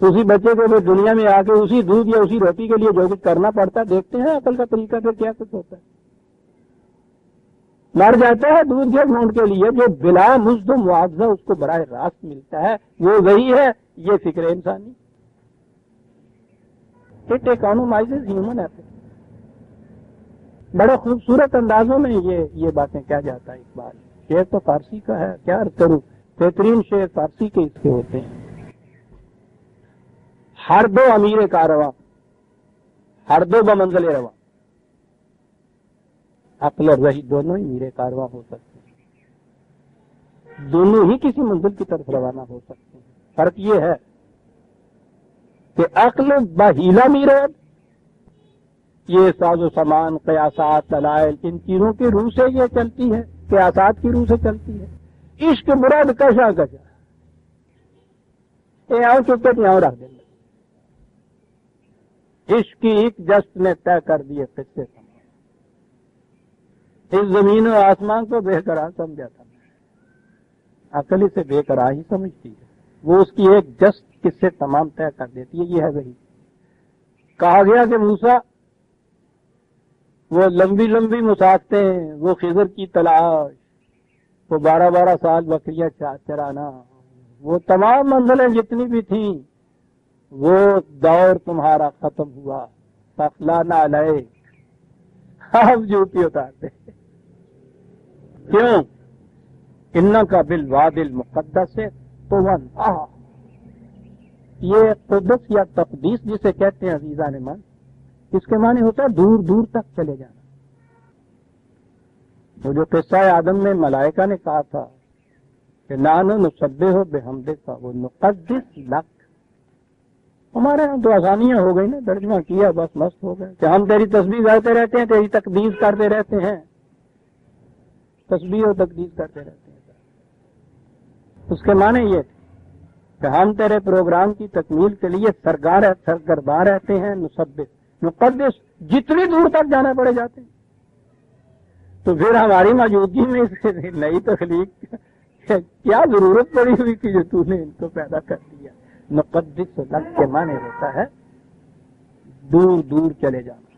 اسی بچے کو پھر دنیا میں آ کے اسی دودھ یا اسی روٹی کے لیے جو کچھ کرنا پڑتا ہے، دیکھتے ہیں عقل کا طریقہ پھر کیا کچھ ہوتا ہے. مر جاتا ہے دودھ کے گھونٹ کے لیے، جو بلا مزد و معاوضہ اس کو براہ راست ملتا ہے وہ وہی ہے. یہ فکر انسانی. It economises human effort. بڑے خوبصورت اندازوں میں یہ باتیں کہہ جاتا ہے اقبال. شعر تو فارسی کا ہے، کیا عرض کروں، بہترین شعر فارسی کے اس کے ہوتے ہیں. ہر دو امیر کارواں، ہر دو بمنزل رواں. عقل اور وحی دونوں ہی امیر کارواں ہو سکتے ہیں، دونوں ہی کسی منزل کی طرف روانہ ہو سکتے ہیں. فرق یہ ہے کہ عقل بہیلا میراد، یہ ساز و سامان، قیاسات، دلائل، ان چیزوں کی روح سے یہ چلتی ہے، قیاسات کی روح سے چلتی ہے. عشق مراد کشا کشا، یہ آؤ چکے تھے آؤ رکھ دیں. عشق کی ایک جست نے طے کر دیے قصے تمام. اس زمین و آسمان کو بے قرار سمجھا تھا. عقل اسے بے قرار ہی سمجھتی ہے، وہ اس کی ایک جست قصے تمام طے کر دیتی ہے. یہ ہے وہی. کہا گیا کہ موسیٰ وہ لمبی لمبی مسافتیں، وہ خضر کی تلاش، وہ 12 سال بکریاں چرانا، وہ تمام منزلیں جتنی بھی تھیں، وہ دور تمہارا ختم ہوا. تفلانا علیہ، آپ جوتی اتارتے. کیوں؟ ان کا بالواد المقدس سے تو یہ قدس یا تقدیس جسے کہتے ہیں عزیزان من، اس کے معنی ہوتا ہے دور دور تک چلے جانا. وہ جو قصہ آدم میں ملائکہ نے کہا تھا کہ نانو نسبح بحمدک و نقدس لک، ہمارے یہاں تو آسانیاں ہو گئی نا، ترجمہ کیا بس مست ہو گئے کہ ہم تیری تسبیح کرتے رہتے ہیں، تیری تقدیس کرتے رہتے ہیں، تسبیح اور تقدیس کرتے رہتے ہیں. اس کے معنی یہ کہ ہم تیرے پروگرام کی تکمیل کے لیے سرگرداں رہتے ہیں. نسبح مقدس، جتنی دور تک جانا پڑے جاتے ہیں. تو پھر ہماری موجودگی میں اس نئی تخلیق کیا ضرورت پڑی ہوئی کہ جو تو نے ان کو پیدا کر دیا. مقدس لفظ کے معنی ہوتا ہے دور دور چلے جانا.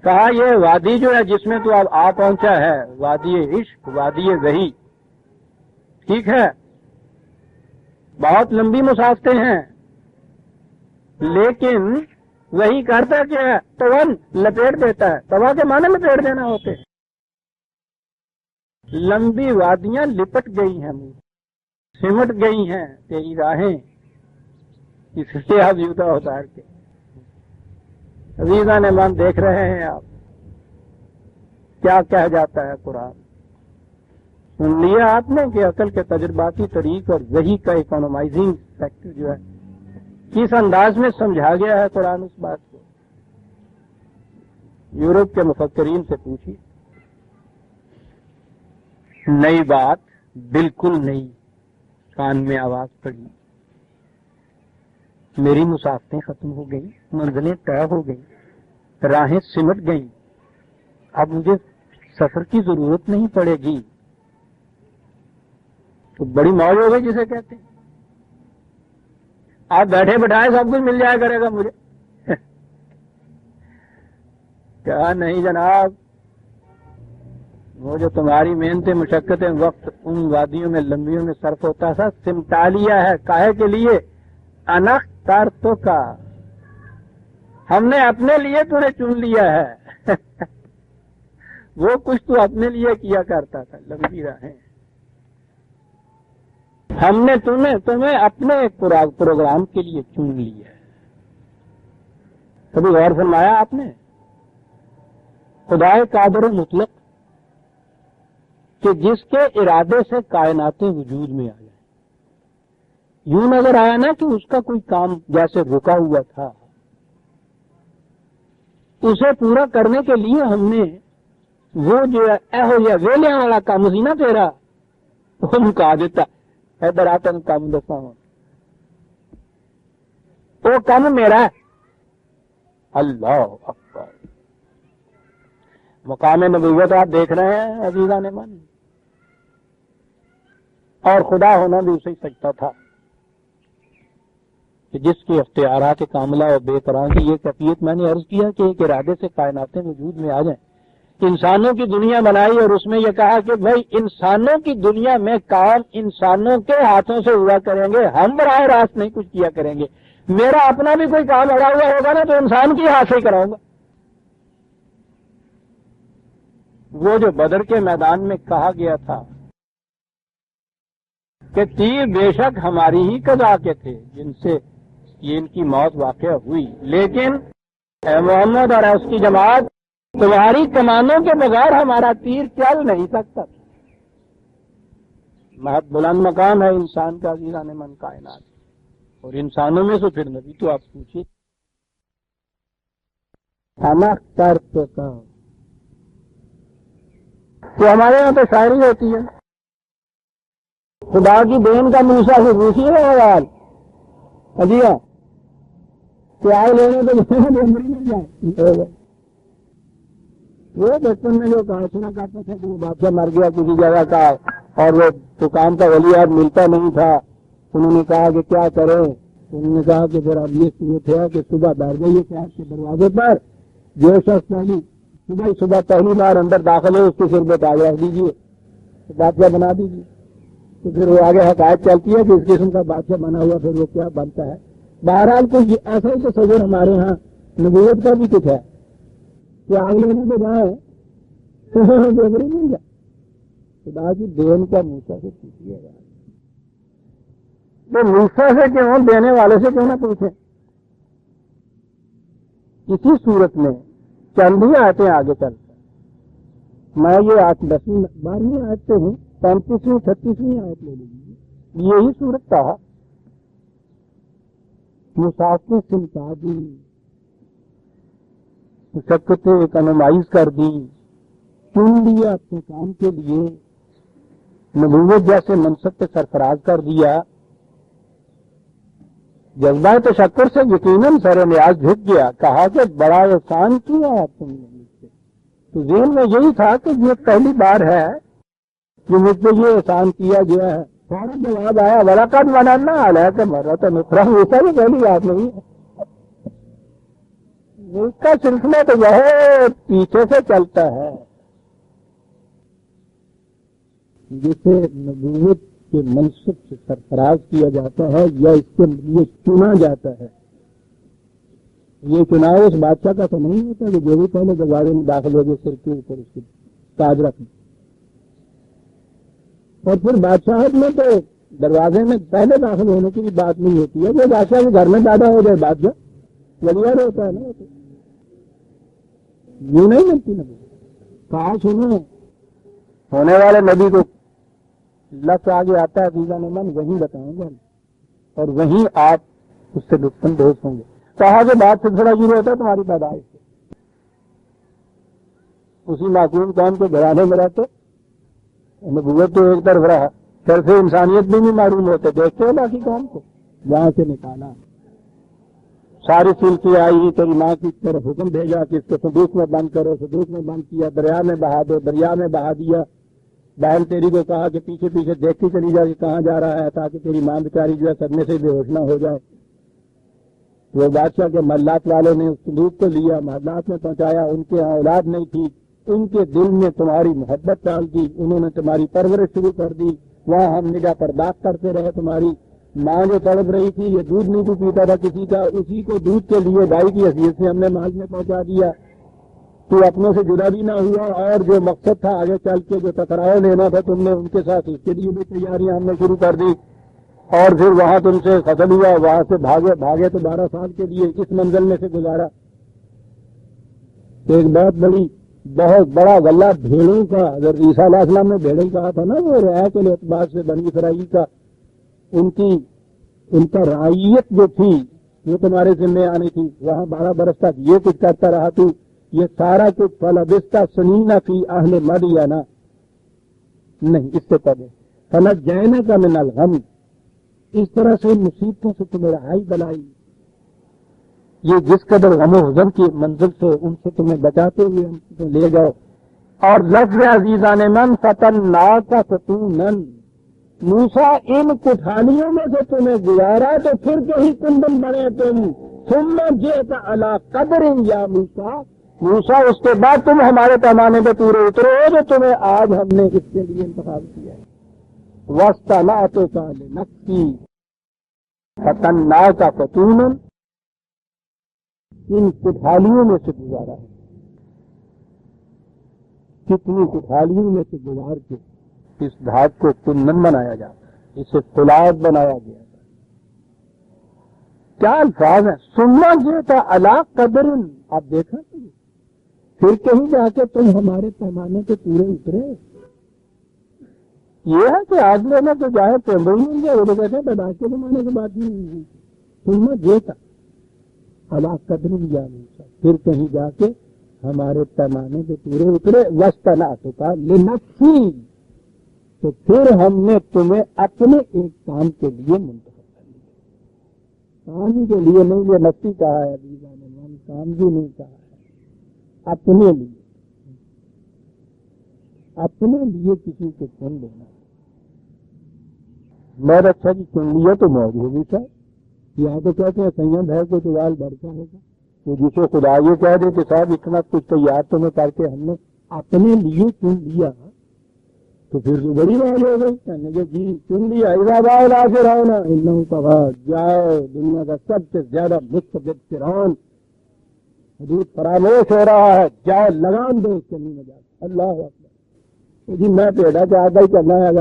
کہا یہ وادی جو ہے جس میں تو اب آ پہنچا ہے، وادی عشق، وادی وحی، ٹھیک ہے، بہت لمبی مسافتیں ہیں، لیکن وہی کرتا کیا ہے؟ تون لپیٹ دیتا ہے. توا کے معنی لپیٹ دینا ہوتے ہیں. لمبی وادیاں لپٹ گئی ہیں، سمٹ گئی ہیں تیری راہیں، اس سے آپ جوتا اتار کے. عزیزان من دیکھ رہے ہیں آپ کیا کہہ جاتا ہے قرآن. سن لیا آپ نے کہ عقل کے تجرباتی طریق اور وحی کا اکانومائزنگ فیکٹر جو ہے کس انداز میں سمجھا گیا ہے قرآن. اس بات کو یورپ کے مفکرین سے پوچھی. نئی بات، بالکل نئی. کان میں آواز پڑی، میری مسافتیں ختم ہو گئیں، منزلیں طے ہو گئیں، راہیں سمٹ گئیں، اب مجھے سفر کی ضرورت نہیں پڑے گی. تو بڑی موج ہو گئی جسے کہتے ہیں. آپ بیٹھے بٹھائے سب کچھ مل جایا کرے گا مجھے. کہا نہیں جناب، وہ جو تمہاری محنتیں مشقتیں وقت ان وادیوں میں لمبیوں میں صرف ہوتا تھا، سمٹا لیا ہے. کاہے کے لیے؟ انخ تارتوں کا، ہم نے اپنے لیے تمہیں چن لیا ہے. وہ کچھ تو اپنے لیے کیا کرتا تھا، لمبی راہیں. ہم نے تمہیں اپنے پروگرام کے لیے چن لیا ہے. کبھی غور فرمایا آپ نے؟ خدا قادر مطلق کہ جس کے ارادے سے کائناتیں وجود میں آ جائیں. یوں نظر آیا نا کہ اس کا کوئی کام جیسے رکا ہوا تھا، اسے پورا کرنے کے لیے ہم نے وہ جو ایہو یا ویلے والا کام سی نا تیرا، وہ مکا دیتا. ادھر آ تم کام دسا ہوں، وہ کام میرا ہے. اللہ اکبر. مقام نبوت آپ دیکھ رہے ہیں عزیزان من، اور خدا ہونا بھی اسے سجتا تھا. کہ جس کے اختیارات کاملہ اور بے قرار کی یہ کیفیت میں نے عرض کیا کہ ایک ارادے سے کائناتیں وجود میں آ جائیں. انسانوں کی دنیا بنائی اور اس میں یہ کہا کہ بھائی انسانوں کی دنیا میں کام انسانوں کے ہاتھوں سے ہوا کریں گے, ہم براہ راست نہیں کچھ کیا کریں گے. میرا اپنا بھی کوئی کام اڑا ہوا ہوگا نا تو انسان کی ہاتھ سے ہی کراؤں گا. وہ جو بدر کے میدان میں کہا گیا تھا کہ تیر بے شک ہماری ہی قضا کے تھے جن سے یہ ان کی موت واقع ہوئی, لیکن اے محمد اور اس کی جماعت تمہاری کمانوں کے بغیر ہمارا تیر چل نہیں سکتا. بہت بلند مقام ہے انسان کا عزیزان من کائنات, اور انسانوں میں سے پھر نبی تو آپ پوچھیے تو ہمارے یہاں تو شاعری ہوتی ہے, خدا کی دین کا موسیٰ سے پوچھیے سوال اجیا پیاز لینے تو وہ بچپن میں جو کہا سنا کرتے تھے کہ وہ بادشاہ مر گیا کسی جگہ کا اور وہ دکان کا ولی عہد ملتا نہیں تھا. انہوں نے کہا کہ کیا کریں, انہوں نے کہا کہ پھر اب یہ صورت ہے کہ صبح بیٹھ جائیے شہر کے دروازے پر, جو شخص صبح پہلی بار اندر داخل ہو اس کے سر پہ تاج رکھ دیجیے, بادشاہ بنا دیجیے. تو پھر وہ آگے حقائق چلتی ہے کہ اس قسم کا بادشاہ بنا ہوا پھر وہ کیا بنتا ہے. بہرحال کچھ ایسا ہی تو سجر ہمارے ہاں نبوت کا بھی کچھ ہے کہ آگ لینے کو جائیں بہتری مل جائے. خدا کی دین کا موسیٰ سے پوچھیے گا, تو موسیٰ سے کیوں, دینے والے سے کیوں نہ پوچھیں. اسی صورت میں چند ہی آیتیں آگے چلتے ہیں. میں یہ 12ویں آیت پہ ہوں, 35ویں 36ویں آیت لے لیجیے. یہی صورت کا مسافر سمٹا دی, مشقتیں اکنومائز کر دی, چن لیا اپنے کام کے لیے, نبوت جیسے منصب پہ سرفراز کر دیا. جذبہ تشکر سے یقیناً سر نیاز جھک گیا, کہا کہ بڑا احسان کیا تم نے مجھ سے. تو ذہن میں یہی تھا کہ یہ پہلی بار ہے کہ مجھ پہ یہ احسان کیا گیا ہے. فوراً جواب آیا وَلَقَدْ مَنَنَّا عَلَيْكَ مَرَّةً أُخْرَىٰ. یہ سب پہلی بات نہیں ہے, اس کا سلسلہ تو بہت پیچھے سے چلتا ہے. جسے نبوت کے منصب سے سرفراز کیا جاتا ہے یا اس کے لیے چنا جاتا ہے, یہ چناؤ اس بادشاہ کا تو نہیں ہوتا کہ جو بھی پہلے دروازے میں داخل ہو گئے سر کے اوپر اس کے تاج رکھنا. اور پھر بادشاہت میں تو دروازے میں پہلے داخل ہونے کی بھی بات نہیں ہوتی ہے. وہ بادشاہ کے گھر میں پیدا ہو جائے بادشاہ ولیعہد ہوتا ہے نا, یوں نہیں ملتی نبی. کہا سنو ہونے والے نبی کو لفظ آگے آتا ہے عزیزان من, وہیں بتائیں گے اور وہیں آپ اس سے لطف اندوز ہوں گے. کہا کہ بات سلسلہ شروع ہوتا ہے تمہاری پیدائش سے, اسی معصوم قوم کے گھرانے میں رہتے, نبوت تو ایک طرف رہا, پھر سے انسانیت بھی معلوم ہوتے, دیکھتے ہو باقی قوم کو وہاں سے نکالا. ساری سلسلے آئی, تیری ماں کی طرف حکم بھیجا کہ اس کو صندوق میں بند کرو, صندوق میں بند کیا, دریا میں بہا دو, دریا میں بہا دیا. بہن تیری کو کہا کہ پیچھے پیچھے دیکھتی چلی جا کہ کہاں جا رہا ہے, تاکہ تیری ماں بیچاری جو ہے سدمے سے بے ہوش نہ ہو جائے. وہ بادشاہ کے محلات والوں نے اس صندوق کو لیا, محلات میں پہنچایا. ان کے یہاں اولاد نہیں تھی, ان کے دل میں تمہاری محبت ڈال دی, انہوں نے تمہاری پرورش شروع کر دی. وہاں ہم نگاہ پرداخت کرتے رہے. تمہاری ماں جو تڑپ رہی تھی, یہ دودھ نہیں تو پیتا تھا کسی کا, اسی کو دودھ کے لیے دائی کی حیثیت سے ہم نے محل میں پہنچا دیا. تو اپنوں سے جدا بھی نہ ہوا, اور جو مقصد تھا آگے چل کے جو ٹکراؤ لینا تھا تم نے ان کے ساتھ, اس کے لیے بھی تیاریاں ہم نے شروع کر دی. اور پھر وہاں تم سے قتل ہوا, وہاں سے بھاگے تو 12 سال کے لیے اس منزل میں سے گزارا. ایک بہت بڑا غلہ بھیڑوں کا, اگر عیسیٰ علیہ السلام نے بھیڑیں کہا تھا نا, وہ رعایت الاعتبار سے بنی اسرائیل کا ان کا رعیت جو تھی وہ تمہارے ذمہ آنی تھی. وہاں 12 برس تک یہ کچھ کرتا رہا تو, یہ سارا کچھ فلبستہ سنینا فی اہل مدینہ نہیں, اس سے پہلے فنجینا کا من الغم, اس طرح سے مصیبتوں سے تمہیں رہائی دلائی. یہ جس قدر غم و حزن کی منزل سے ان سے تمہیں بچاتے ہوئے ہم تمہیں لے جاؤ. اور لفظ عزیزان من فتناک فتونا, موسیٰ ان کٹھالیوں میں سے تمہیں گزارا تو پھر کہیں کندن بنے تم، ثم جئت علی قدر یا موسیٰ، موسیٰ اس کے بعد تم ہمارے پیمانے پہ پورے اترے ہو جو تمہیں آج ہم نے اس کے لیے انتخاب کیا ہے۔ وَاصْطَنَعْتُكَ لِنَفْسِي فَتَنَّاكَ فَتُونًا، ان کٹھالیوں میں سے گزارا ہے، کتنی کٹھالیوں میں سے گزار کے اس دھات کو کندن بنایا جاتا ہے، اسے فولاد بنایا گیا ہے۔ کیا الفاظ ہیں، سننا یہ تھا علی قدر، آپ دیکھا پھر کہیں جا کے تم ہمارے پیمانے پہ پورے اترے۔ یہ ہے کہ آج لینا تو جائے پیمبئی مل گیا، وہ لوگ کہتے ہیں برداشت کے زمانے کی بات نہیں ہوئی، سننا یہ تھا علی قدر یا موسیٰ، پھر کہیں جا کے ہمارے پیمانے پہ پورے اترے۔ وَاصْطَنَعْتُكَ لِنَفْسِي، تو پھر ہم نے تمہیں اپنے ایک کام کے لیے منتخب کر لیا، کام ہی کے لیے نہیں، یہ نفسی کہا ہے عزیزان نے، کام بھی نہیں کہا ہے، اپنے لیے، اپنے لیے کسی کو چن لینا۔ بہت اچھا جی، چن لیا تو موج ہوگی صاحب، یہاں تو کہتے ہیں سید ہے کوئی تو وال بڑھتا ہوگا، تو جسے خدا یہ کہہ دے کہ صاحب اتنا کچھ تیار تمہیں کر کے ہم نے اپنے لیے چن لیا، تو پھر تو بڑی بات ہو گئی، کہنے کہ جی چن لیا، اذا باؤ فرعون انہ طغی، جاؤ دنیا کا سب سے زیادہ مستبد فرعون حدود فراموش ہو رہا ہے، جاؤ لگام دو اس کے منہ میں جا، اللہ اکبر جی، میں پیڑا چاہتا ہی کرنا ہے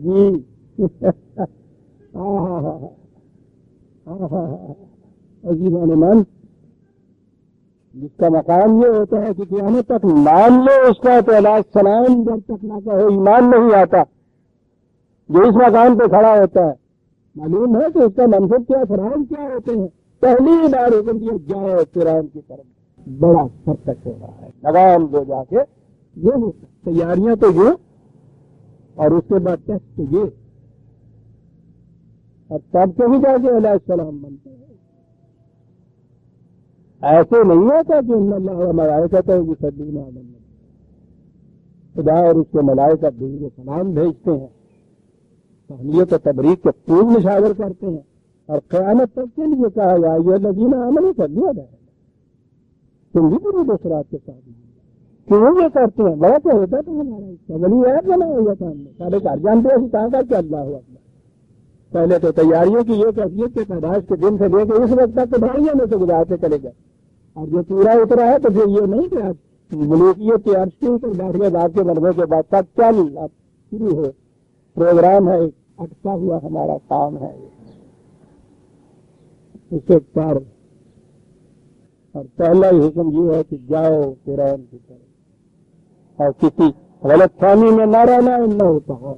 جی عزیزان من، جس کا مقام یہ ہوتا ہے کہ قیامت تک مان لو اس کا تو علیہ السلام جب تک نہ کہو ایمان نہیں آتا، جو اس مقام پہ کھڑا ہوتا ہے معلوم ہے کہ اس کا منصب کیا، فرعون کیا ہوتے ہیں، پہلی بار حکم دیا جاؤ فرعون کی طرف، بڑا سرکش ہو رہا ہے، لگام دو جا کے، یہ تیاریاں تو یہ، اور اس کے بعد ٹیسٹ تو یہ، اور تب کہیں جا کے علیہ السلام بنتا ہے۔ ایسے نہیں ہوتا کہ ان اللہ و ملائکتہ یصلون علی النبی، خدا اور اس کے ملائکہ درود و سلام بھیجتے ہیں، تہنیت و تبریک کے پھول نشاور کرتے ہیں، اور قیامت تک کے لیے کہا یا ایھا الذین آمنوا صلوا علیہ، تم بھی درود و سلام کے ساتھ کیوں یہ کرتے ہیں؟ بڑا کیا ہوتا ہے تو ہمارا اس کا ولی ایپ بنا ہوا تھا، ہم نے سارے گھر جانتے ہیں کہاں کر کے اللہ اکبر، پہلے تو تیاریوں کی یہ کیفیت کے پیدائش کے دن سے لے کے اس وقت تک کٹھالیوں میں سے گزارتے چلے گئے، اور جو پورا اترا ہے تو پھر یہ نہیں کہ ملوکیت کے عرش کے اوپر بیٹھنے بعد کے مرنے کے بعد تک چل اب شروع ہو، پروگرام ہے، اٹکا ہوا ہمارا کام ہے اسے کر، اور پہلا ہی حکم یہ ہے کہ جاؤ فرعون کی طرف، اور کسی غلط فہمی میں نہ رہنا، نہ ہوتا ہے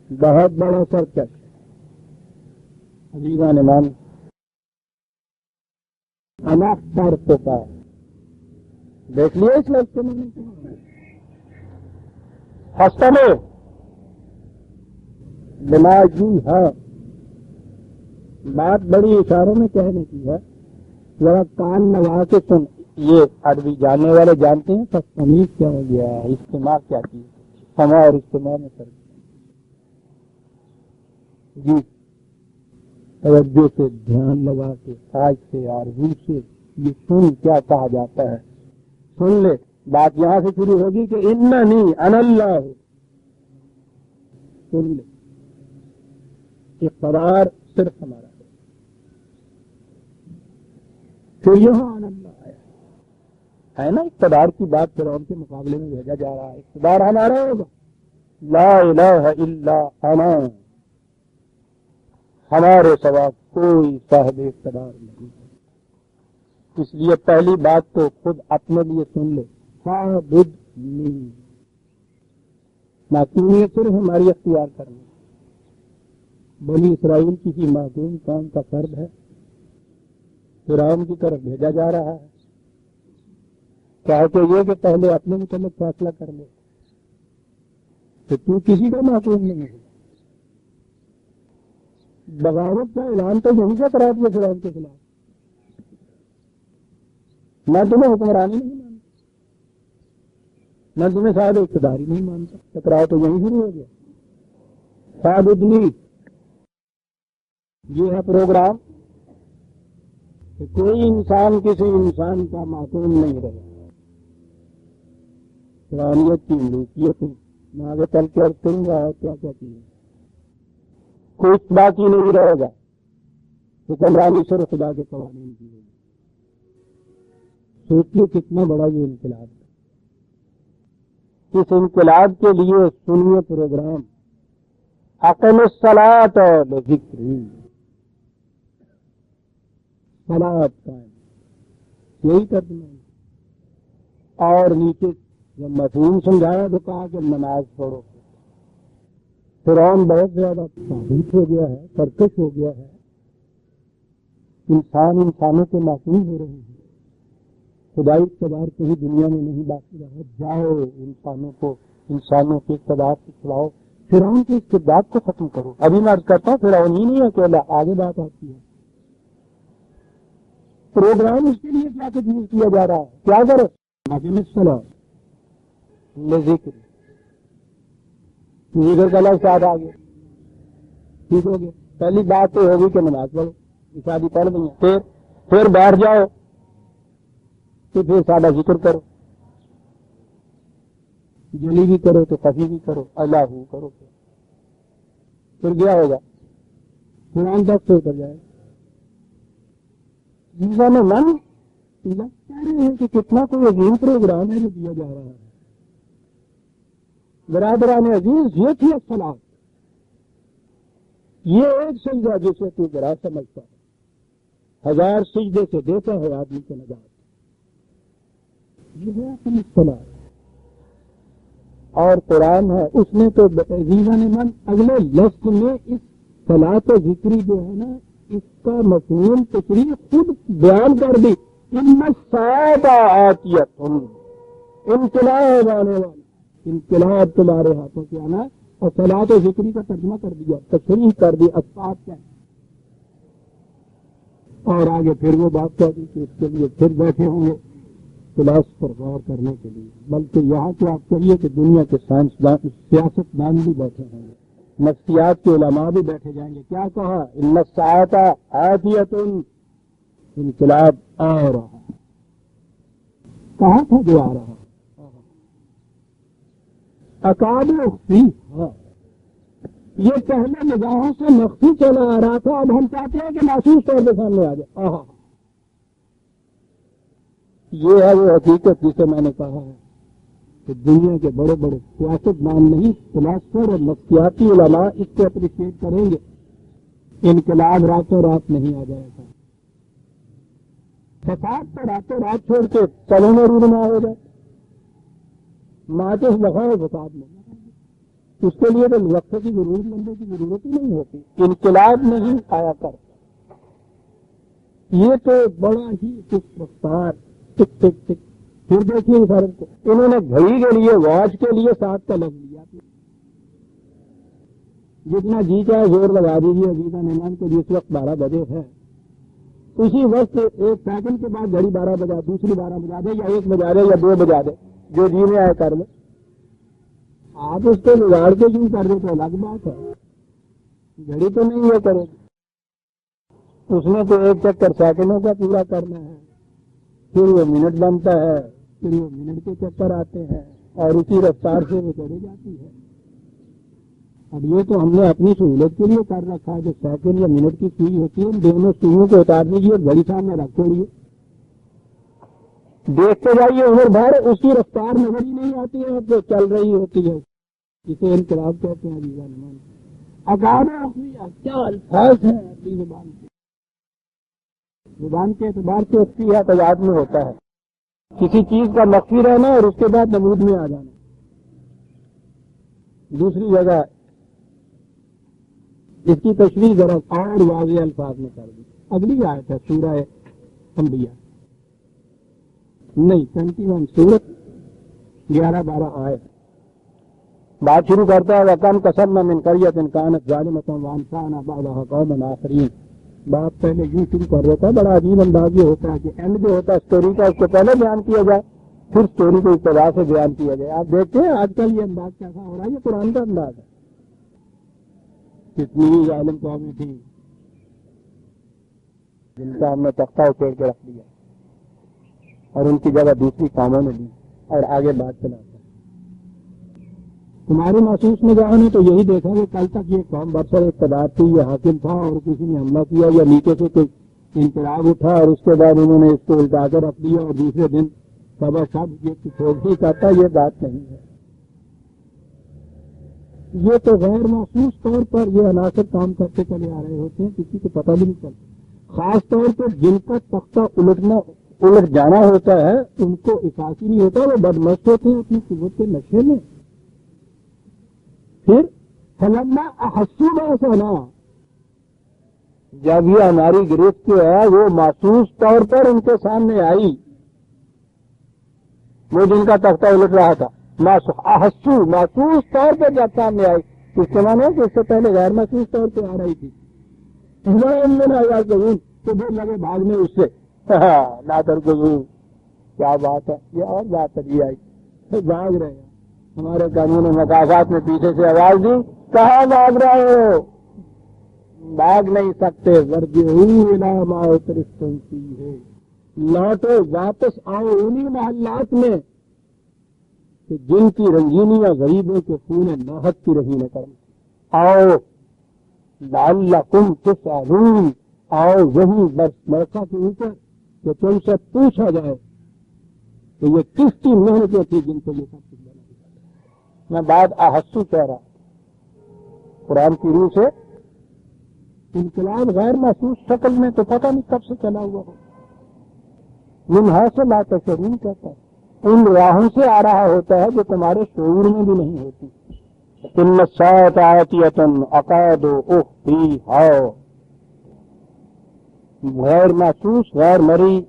بہت بڑا سرکش۔ عزیزان مان، انا اخترتک کا دیکھ لیا اس لفظ میں نے کہا فاستمع لما یوحی، بات بڑی اشاروں میں کہنے کی ہے، ذرا کان لگا کے سن، یہ عربی جاننے والے جانتے ہیں تمیز کیا ہو گیا ہے، اجتماع کیا چیز، سما اور اجتماع میں فرق جی، توجہ سے، دھیان لگا کے، خواہش سے، آرزو سے یہ سن کیا کہا جاتا ہے، سن لے، بات یہاں سے شروع ہوگی کہ اننی انا اللہ، سن لے، اقرار صرف ہمارا ہے، پھر یہاں انا اللہ ہے نا، اقتدار کی بات فرعون کے مقابلے میں بھیجا جا رہا ہے، اقتدار ہمارا ہوگا، لا الہ الا انا، ہمارے سوا کوئی صاحب اقتدار نہیں ہے، اس لیے پہلی بات تو خود اپنے لیے سن لے، فاعبدنی، معصومیت صرف ہماری اختیار کرنی، بنی اسرائیل کسی معصوم قوم کا فرد ہے، فرعون کی طرف بھیجا جا رہا ہے، چاہتے یہ کہ پہلے اپنے متعلق فیصلہ کر لے، تو کسی کا معصوم نہیں ہے، بغاوت کا اعلان تو یہیں سے کرا دیا فرعون کے خلاف، میں تمہیں حکمرانی نہیں مانتا، میں تمہیں صاحب اقتدار ہی نہیں مانتا. ٹکراؤ تو یہیں شروع ہو گیا. صاحب ادنی یہ ہے پروگرام کہ کوئی انسان کسی انسان کا معصوم نہیں رہے. قرآنیت کی ملوکیت میں آگے چل کے عرض کروں گا کیا کیا چیز کچھ باقی نہیں رہے گا. حکمرانی صرف خدا کے قوانین کی ہوگی. سوچیے کتنا بڑا یہ انقلاب ہے. اس انقلاب کے لیے سنیے پروگرام اقم الصلاۃ لذکری. صلاۃ قائم یہی ترجمہ ہے. اور نیچے جب مفہوم سمجھایا تو کہا کہ نماز پڑھو. فرعون بہت زیادہ ثابت ہو گیا ہے, سرکش ہو گیا ہے. انسان انسانوں کے معصوم ہو رہے ہیں. خدائی اقتدار کہیں دنیا میں نہیں باقی رہا. جاؤ انسانوں کے اقتدار سے چھڑاؤ. فرعون کے استبداد کو ختم کرو. ابھی میں عرض کرتا ہوں فرعون ہی نہیں اکیلا, آگے بات آتی ہے. پروگرام اس کے لیے کیا تجویز کیا جا رہا ہے. کیا کرو ذکر ذکر کا لفظ یاد آ گیا. ٹھیک ہو گیا. پہلی بات تو ہوگی کہ نماز پڑھو. شادی پڑھ دیں پھر بیٹھ جاؤ تو پھر سادہ ذکر کرو. جلی بھی کرو تو خفی بھی کرو. اللہ کرو پھر کیا ہوگا. قرآن تک سے اتر جائے. من کہہ رہے ہیں کہ کتنا کوئی عظیم پروگرام ہے جو دیا جا رہا ہے. برادران عزیز یہ تھی الصلاۃ. یہ ایک سجدہ جسے تو ذرا سمجھتا ہے 1000 سجدے سے دیتا ہے آدمی کو نجات. یہ ہے اپنی الصلاۃ. اور قرآن ہے اس نے تو عزیزان من اگلے لفظ میں اس صلاۃ و ذکری جو ہے نا اس کا مفہوم تشریح خود بیان کر دی. الساعۃ آتیۃ انقلاب آنے والا. انقلاب تمہارے ہاتھوں سے آنا. اور صلاۃ و ذکری کا ترجمہ کر دیا, تشریح کر دی. اسباب کیا ہے. اور آگے پھر وہ بات کر دی کہ اس کے لیے پھر بیٹھے ہوں گے کلاس پر غور کرنے کے لیے. بلکہ یہاں تو آپ کہیے کہ دنیا کے سائنسدان سیاست دان بھی بیٹھے ہوں گے, نفسیات کے علماء بھی بیٹھے جائیں گے. کیا کہا ان الساعۃ آتیۃ انقلاب آ رہا. کہاں تھا جو آ رہا. اکاد اخفی یہ پہلے نگاہوں سے مخفی چلا آ رہا تھا. اب ہم چاہتے ہیں کہ محسوس طور پہ سامنے آ جائے. یہ ہے وہ حقیقت جسے میں نے کہا ہے کہ دنیا کے بڑے بڑے سیاست دان نہیں, فلاسفر اور نفسیاتی علماء اس کو اپریشیٹ کریں گے. انقلاب راتوں رات نہیں آ جائے گا. فساد تو راتوں رات چھوڑ کے چلوں میں رونما ہو جائے. ماچس لگاؤ فساد میں. اس کے لیے تو وقت کی ضرورت لمبے کی ضرورت ہی نہیں ہوتی. انقلاب نہیں آیا کر. یہ تو بڑا ہی کچھ رفتار ٹک ٹک ٹک. پھر دیکھیے فرق کو. انہوں نے گھڑی کے لیے واچ کے لیے 7 کا لفظ لیا. جتنا جی چاہے زور لگا دیجیے عزیزان مہمان کو. جس وقت 12 بجے ہے اسی وقت 1 سیکنڈ کے بعد گھڑی 12 بجا, دوسری 12 بجا دے یا 1 بجا دے یا 2 بجا دے, جو جی میں آئے کر لے. آپ اس کو بگاڑ کے کیوں کر رہے تو الگ بات ہے. گھڑی تو نہیں یہ کرے گی. اس نے تو 1 چکر سیکنڈوں کا پورا کرنا ہے. پھر وہ منٹ بنتا ہے, پھر وہ منٹ کے چکر آتے ہیں اور اسی رفتار سے وہ چلی جاتی ہے. اب یہ تو ہم نے اپنی سہولت کے لیے کر رکھا ہے. جو سیکنڈ یا منٹ کی سوئی ہوتی ہے ان دونوں سوئیوں کو اتار دیجیے اور گھڑی سامنے رکھ چھوڑیے. دیکھتے جائیے عمر بھر اسی رفتار نظر ہی نہیں آتی ہے. اب جو چل رہی ہوتی ہے جسے انقلاب کہتے ہیں. کیا الفاظ ہیں اپنی زبان کے. زبان کے اعتبار سے اس کی تضاد میں ہوتا ہے. کسی چیز کا مخفی رہنا اور اس کے بعد نمود میں آ جانا. دوسری جگہ اس کی تشریح ذرا اور واضح الفاظ میں کر دی. اگلی آیت ہے سورہ انبیاء نہیں 21 سورت 11-12 آیت. بات شروع کرتا ہے وَكَمْ قَصَمْنَا مِنْ قَرْيَةٍ كَانَتْ ظَالِمَةً وَأَنشَأْنَا بَعْدَهَا قَوْمًا آخَرِينَ. بات پہلے یوں شروع کر رہا تھا. بڑا عجیب انداز یہ ہوتا ہے کہ اینڈ جو ہوتا ہے اسٹوری کا اس کو پہلے بیان کیا جائے پھر اسٹوری کو ابتدا سے بیان کیا گیا. آپ دیکھتے ہیں آج کل یہ انداز کیسا ہو رہا ہے, یہ قرآن کا انداز ہے. کتنی ظالم قومیں تھیں جن کا ہم نے تختہ اکھیڑ کے رکھ دیا اور ان کی جگہ دوسری قوموں نے لی اور آگے بات چلاتا ہے. تمہاری محسوس نگاہوں نے تو یہی دیکھا کہ کل تک یہ قوم برسر اقتدار تھی, یہ حاکم تھا اور کسی نے حملہ کیا یا نیچے سے کوئی انقلاب اٹھا اور اس کے بعد انہوں نے اس کو الٹا کر رکھ دیا اور دوسرے دن صبح شب یہ کچھ ہو نہیں کرتا. یہ بات نہیں ہے. یہ تو غیر محسوس طور پر یہ عناصر کام کرتے چلے آ رہے ہوتے ہیں, کسی کو پتہ بھی نہیں چلتا. خاص طور پر جن کا تختہ الٹ جانا ہوتا ہے ان کو احساس ہی نہیں ہوتا, وہ بدمست ہوتے ہیں اپنی قوت کے نشے میں. پھر فلما احسوا بأسنا, جب یہ ہماری گرفت جو ہے وہ محسوس طور پر ان کے سامنے آئی, وہ جن کا تختہ الٹ رہا تھا, محسوس طور پہ جب سامنے آئی. اس کے معنی ہے کہ اس سے پہلے غیر محسوس طور پہ آ رہی تھی. تو دیر لگے بھاگنے اس سے, نادر گزور کیا بات ہے, یہ اور بات ہے آئی, بھاگ رہے ہیں. ہمارے قانون مقاصد میں پیچھے سے آواز دی, کہاں بھاگ رہے ہو, بھاگ نہیں سکتے. ورجعوا الی ما اترفتم فیہ, لوٹو واپس آؤ انہی محلات میں کہ جن کی رنگینیاں غریبوں کے خون ناحق کی رہی نہ کریں. آؤ لعلکم تسألون, آؤ وہی مرکہ کے اوپر کہ تم سے پوچھا جائے کہ یہ کس کی محنتیں تھی جن کو یہ سب کچھ بنا. میں بات احسو کہہ رہا ہوں قرآن کی روح سے. انقلاب غیر محسوس شکل میں تو پتہ نہیں کب سے چلا ہوا ہو. منہا سے لا تشعرون کہتا ہے, ان راہوں سے آ رہا ہوتا ہے جو تمہارے شعور میں بھی نہیں ہوتی. ان الساعۃ آتیۃ اکاد اخفیھا, غیر محسوس غیر مری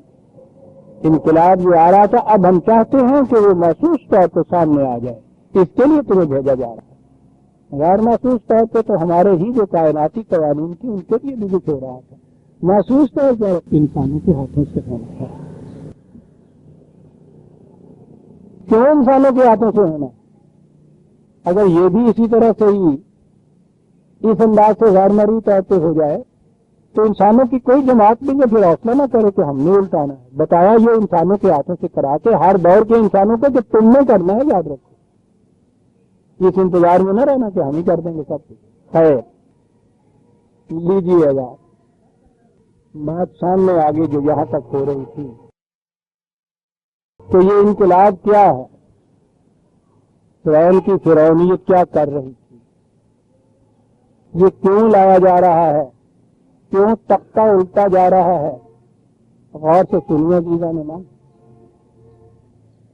انقلاب جو آ رہا تھا اب ہم چاہتے ہیں کہ وہ محسوس طور پہ سامنے آ جائے, اس کے لیے تمہیں بھیجا جا رہا ہے. غیر محسوس طور پہ تو ہمارے ہی جو کائناتی قوانین تھے ان کے لیے بھی کچھ ہو رہا تھا. محسوس طور پر انسانوں کے ہاتھوں سے ہونا تھا. کیوں انسانوں کے ہاتھوں سے ہونا؟ اگر یہ بھی اسی طرح سے ہی اس انداز سے غیر مری طور پہ ہو جائے تو انسانوں کی کوئی جماعت بھی یہ پھر حوصلہ نہ کرے کہ ہم نے الٹانا ہے. بتایا یہ انسانوں کے ہاتھوں سے کرا کے ہر دور کے انسانوں کو کہ تم نے کرنا ہے, یاد رکھو. اس انتظار میں نہ رہنا کہ ہم ہی کر دیں گے سب کچھ. ہے لیجیے گا بات سامنے آگے جو یہاں تک ہو رہی تھی. تو یہ انقلاب کیا ہے, فرعون کی فرعونیت کیا کر رہی تھی, یہ کیوں لایا جا رہا ہے, کیوں تختہ الٹا جا رہا ہے. غور سے سنیے عزیزان ایمان,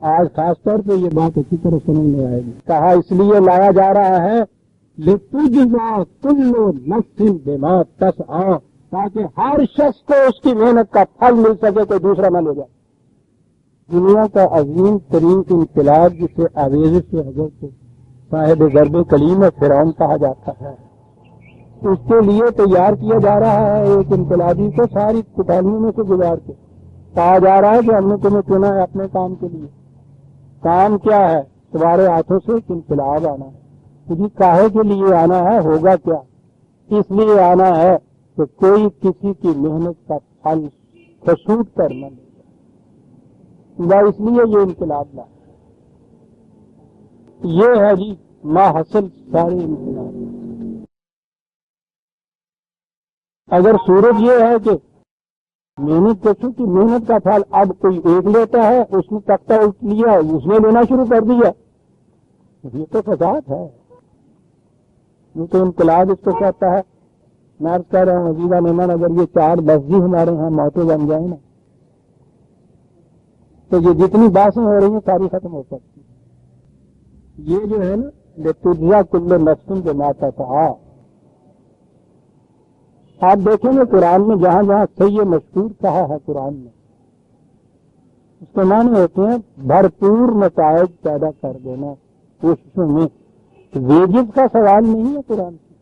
آج خاص طور پہ یہ بات اچھی طرح سمجھ میں آئے گی. کہا اس لیے لایا جا رہا ہے لِتُجْزَىٰ كُلُّ نَفْسٍ بِمَا تَسْعَىٰ, تاکہ ہر شخص کو اس کی محنت کا پھل مل سکے, کوئی دوسرا نہ لے جائے. دنیا کا عظیم ترین انقلاب جسے آویز سے حضرت صاحب ضرب کلیم فرعون کہا جاتا ہے, اس کے لیے تیار کیا جا رہا ہے ایک انقلابی کو ساری کٹانیوں میں سے گزار کے. کہا جا رہا ہے کہ ہم نے تمہیں چنا ہے اپنے کام کے لیے. کام کیا ہے؟ تمہارے ہاتھوں سے ایک انقلاب آنا ہے. تجھے کاہے کے لیے آنا ہے, ہوگا کیا؟ اس لیے آنا ہے کہ کوئی کسی کی محنت کا پھل کھسوٹ کر نہ لے. اس لیے یہ انقلاب لا. یہ ہے جی ماحصل سارے انقلاب. اگر صورت یہ ہے کہ محنت کشو کی محنت کا پھل اب کوئی ایک لیتا ہے, اس نے تختہ الٹ لیا, اس نے لینا شروع کر دیا, یہ تو فساد ہے, یہ تو انقلاب اس کو کہتا ہے. میں عرض کہہ رہا ہوں عزیزہ مہمان, اگر یہ 4 لفظ ہمارے ہاں موتیں بن جائیں نا تو یہ جتنی باتیں ہو رہی ہیں ساری ختم ہو سکتی. یہ جو ہے نا لِتُجْزَىٰ كُلُّ نَفْسٍ بِمَا تَسْعَىٰ, آپ دیکھیں گے قرآن میں جہاں جہاں صحیح مشہور کہا ہے قرآن میں, اس کے معنی ہوتے ہیں بھرپور نتائج پیدا کر دینا کوششوں میں. ویجز کا سوال نہیں ہے قرآن کی,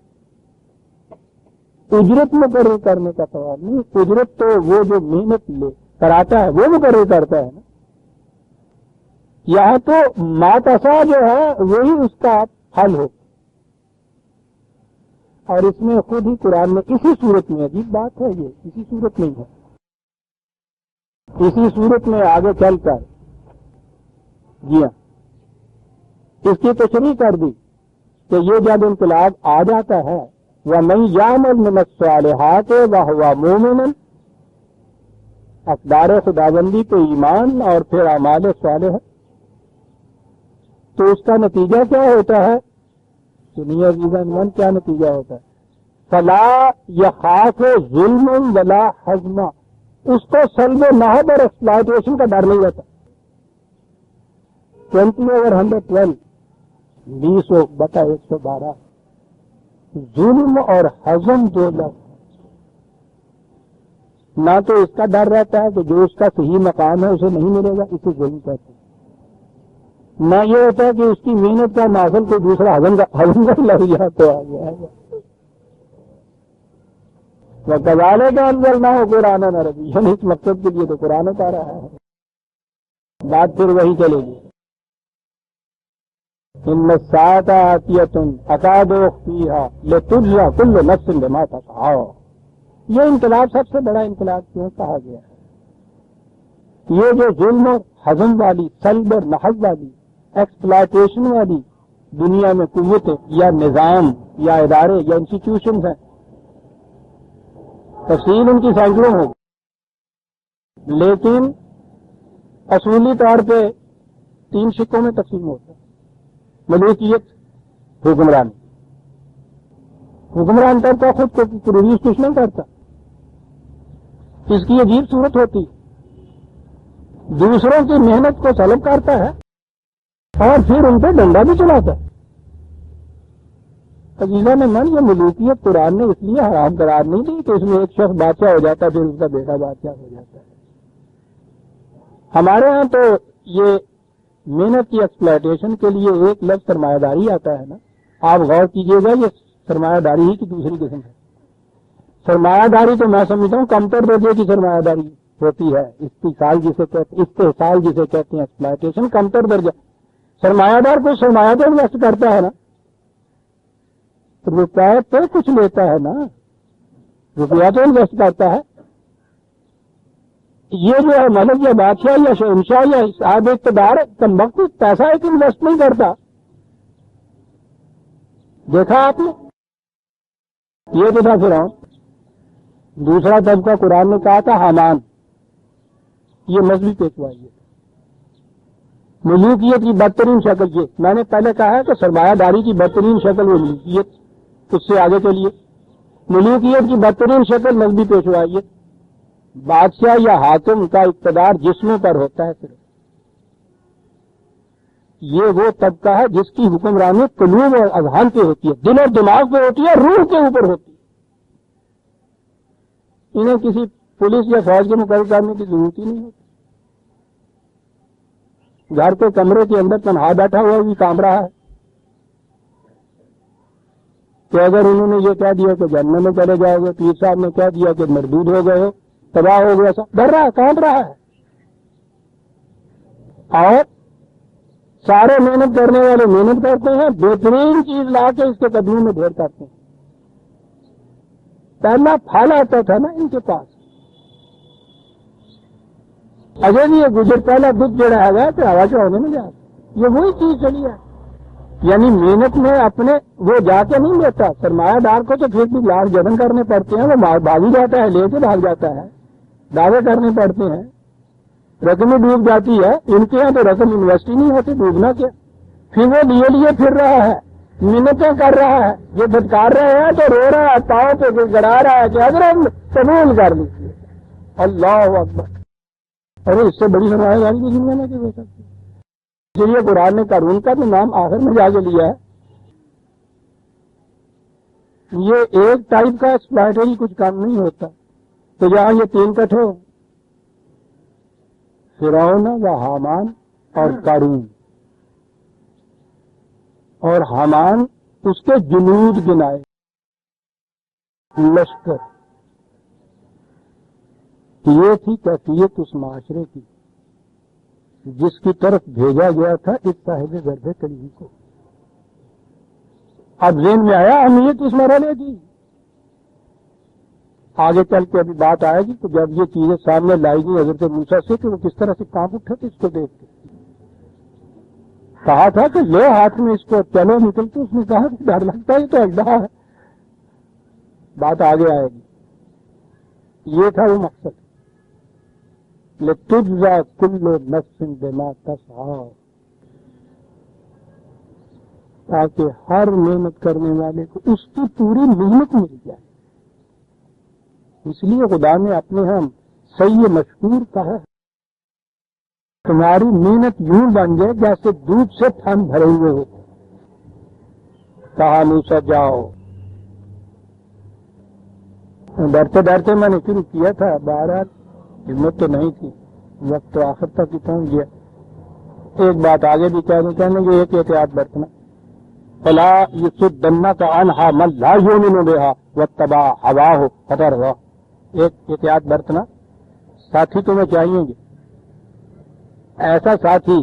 اجرت مقرر کرنے کا سوال نہیں. اجرت تو وہ جو محنت لے کراتا ہے وہ مقرر کرتا ہے نا. یہاں تو ماتسا جو ہے وہی اس کا حل ہو. اور اس میں خود ہی قرآن میں اسی صورت میں، عجیب بات ہے یہ، اسی صورت میں ہی ہے، اسی صورت میں آگے چل کر جی ہاں اس کی تشریح کر دی کہ یہ جب انقلاب آ جاتا ہے وَمَن يَعْمَلْ مِنَ الصَّالِحَاتِ وَهُوَ مُؤْمِنٌ، اقدار خداوندی پہ ایمان اور پھر اعمال صالح، تو اس کا نتیجہ کیا ہوتا ہے؟ سنیے عزیزان، کیا نتیجہ ہوتا ہے؟ فَلَا يَخَافُ ظُلْمٌ وَلَا حَظْمًا، اس کو سلب و نہب اور ایکسپلائٹیشن کا ڈر نہیں رہتا. 20/112 20/112 ظلم اور حزم دو لفظ. نہ تو اس کا ڈر رہتا ہے کہ جو اس کا صحیح مقام ہے اسے نہیں ملے گا، اسے ظلم کہتے ہیں. نہ یہ ہوتا ہے کہ اس کی محنت کا ناصل کوئی دوسرا حزم کا لگ جائے تو آ گیا ہے. وہ کزالے کا انزل نہ ہو قرآن نہ ربی، یعنی اس مقصد کے لیے تو قرآن اتارا رہا ہے. بات پھر وہی چلے گی. ان الساعۃ آتیۃ اکاد اخفیھا لتجزی کل نفس بما تسعی. یہ انقلاب سب سے بڑا انقلاب کیوں کہا گیا ہے؟ یہ جو ظلم اور حزم والی، سلب اور نحب والی، ایکسپلائٹیشن والی دنیا میں قوتیں یا نظام یا ادارے یا انسٹیٹیوشنز ہیں، تفصیل ان کی سینکڑوں ہو، لیکن اصولی طور پہ 3 شقوں میں تقسیم ہوتا ہے. ملوکیت، حکمران. حکمران کرتا خود کو پرویز کچھ نہیں کرتا، اس کی عجیب صورت ہوتی، دوسروں کی محنت کو طلب کرتا ہے اور پھر ان پہ ڈنڈا بھی چلاتا ہے. عزیزان من، یہ ملوکیت قرآن نے اس لیے حرام قرار نہیں دی کہ اس میں ایک شخص بادشاہ ہو جاتا ہے پھر اس کا بیٹا بادشاہ ہو جاتا ہے. ہمارے ہاں تو یہ محنت کی ایکسپلائٹیشن کے لیے ایک لفظ سرمایہ داری آتا ہے نا. آپ غور کیجئے گا، یہ سرمایہ داری ہی کی دوسری قسم ہے. سرمایہ داری تو میں سمجھتا ہوں کمتر درجے کی سرمایہ داری ہوتی ہے، استحصال جسے کہتے ہیں، ایکسپلائٹیشن کمتر درجہ. سرمایہ دار کو سرمایہ تو انویسٹ کرتا ہے نا، روپیہ تو کچھ لیتا ہے نا، روپیہ تو انویسٹ کرتا ہے. یہ جو ہے ملک یا بادشاہ یا شہنشاہ یا صاحب اقتدار کم وقت پیسہ ایک انویسٹ نہیں کرتا. دیکھا آپ نے؟ یہ تو تھا فرعون. دوسرا طبقہ قرآن نے کہا تھا حامان، یہ مذہبی پیشوائی ہے. ملوکیت کی بدترین شکل، یہ میں نے پہلے کہا ہے کہ سرمایہ داری کی بدترین شکل وہ ملوکیت، اس سے آگے چلیے. ملوکیت کی بدترین شکل مذہبی پیشوائی ہے. بادشاہ یا حاکم کا اقتدار جسموں پر ہوتا ہے صرف. یہ وہ طبقہ ہے جس کی حکمرانی قلوب اور اذہان پہ ہوتی ہے، دل اور دماغ پہ ہوتی ہے، روح کے اوپر ہوتی ہے. انہیں کسی پولیس یا فوج کے مقرر کرنے کی ضرورت ہی نہیں ہوتی. گھر کے کمرے کے اندر تنہا بیٹھا ہوا بھی کام رہا ہے کہ اگر انہوں نے یہ کہہ دیا کہ جنت میں چلے جاؤ گے، پیر صاحب نے کہہ دیا کہ مردود ہو گئے ہو، تباہ ہو گیا، سب ڈر رہا ہے، کانپ رہا ہے. اور سارے محنت کرنے والے محنت کرتے ہیں، بہترین چیز لا کے اس کے قدموں میں ڈھیر کرتے ہیں. پہلا پھل آتا تھا نا ان کے پاس، اگر یہ گزر پہلا دودھ جڑا ہے تو ہوا چڑھانے میں جائے، یہ وہی چیز چلی ہے. یعنی محنت میں اپنے وہ جا کے نہیں لیتا. سرمایہ دار کو تو پھر بھی لاکھ جتن کرنے پڑتے ہیں، وہ بھاگی جاتا ہے، لے کے بھاگ جاتا ہے، دعوے کرنے پڑتے ہیں، رقم ڈوب جاتی ہے. ان کے یہاں تو رقم انویسٹ ہی نہیں ہوتی، ڈوبنا کیا. پھر وہ لیے پھر رہا ہے، منتیں کر رہا ہے، یہ دھتکار رہے ہیں تو رو رہا ہے، پاؤں پہ گڑا رہا ہے کہ حضرت قبول کر لیجیے. اللہ اکبر. ارے اس سے بڑی سرمایہ داری کی دنیا میں کیا ہو سکتی ہے؟ اس لیے قرآن نے قارون کا تو نام آخر میں جا کے لیا ہے. یہ ایک ٹائپ کا ایکسپلائٹری کچھ کام نہیں ہوتا. تو جہاں یہ 3 کٹھے ہو، فرعون و حامان اور قارون، اور حامان اس کے جنود گنائے، لشکر. یہ تھی کیفیت اس معاشرے کی جس کی طرف بھیجا گیا تھا اس صاحب ضرب کلیم کو. اب ذہن میں آیا اہمیت اس مرحلے کی. آگے چل کے ابھی بات آئے گی تو جب یہ چیزیں سامنے لائی گئی حضرت موسیٰ سے کہ وہ کس طرح سے کام اٹھے تھے اس کو دیکھ کے. کہا تھا کہ لو ہاتھ میں اس کو چلو نکل کے. اس نے کہا کہ ڈر لگتا ہے تو اللہ ہے. بات آگے آئے گی. یہ تھا وہ مقصد. لِتُجْزَىٰ كُلُّ نَفْسٍ بِمَا تَسْعَىٰ، تاکہ ہر محنت کرنے والے کو اس کی پوری محنت مل جائے. اس لیے خدا نے اپنے ہم صحیح مشکور کہا تمہاری محنت یوں بن جائے جیسے دودھ سے تھن بھرے ہوئے ہو. کہا موسیٰ جاؤ. ڈرتے ڈرتے میں نے شروع کیا تھا، بہرحال ہمت تو نہیں تھی، وقت تو آخر تک ہی پہنچ گیا. ایک بات آگے بھی کہنے یہ ایک احتیاط برتنا. فلا یصدنک عنہا من لا یؤمن بہا واتبع ہواہ فتردی. ایک احتیاط برتنا. ساتھی تمہیں چاہیے گے، ایسا ساتھی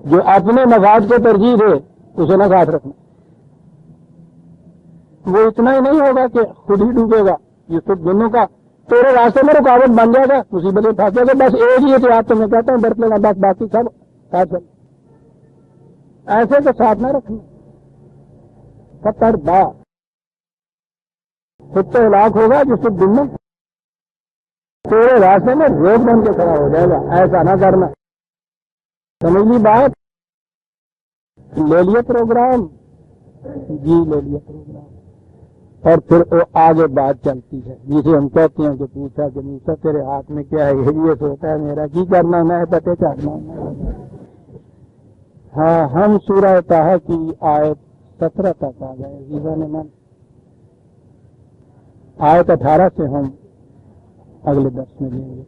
جو اپنے مفاد کو ترجیح دے اسے نہ ساتھ رکھنا. وہ اتنا ہی نہیں ہوگا کہ خود ہی ڈوبے گا، یہ سب دونوں کا تیرے راستے میں رکاوٹ بن جائے گا، مصیبتیں پھنس جائے گا. بس ایک ہی احتیاط تو میں کہتا ہوں برت لینا، بس باقی سب ساتھ چل. ایسے تو ساتھ نہ رکھنا. فتردی، خود تو ہلاک ہوگا جس سے دنوں تیرے راستے میں روک بن کے کھڑا ہو جائے گا. ایسا نہ کرنا. سمجھ لی بات؟ لے لیا پروگرام؟ جی لے لیا پروگرام. اور پھر وہ آگے بات چلتی ہے جسے ہم کہتے ہیں کہ پوچھا کہ موسیٰ تیرے ہاتھ میں کیا ہے؟ یہ سوتا ہے میرا کی کرنا میں پتے چڑھنا. ہاں ہم سورہ طٰہٰ کی آیت 17 تک آ گئے. عزیزان من، آیت 18 سے ہم اگلے درس میں لیں گے.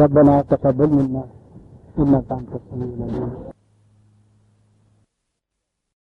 ربنا تقبل منا انک انت السمیع العلیم.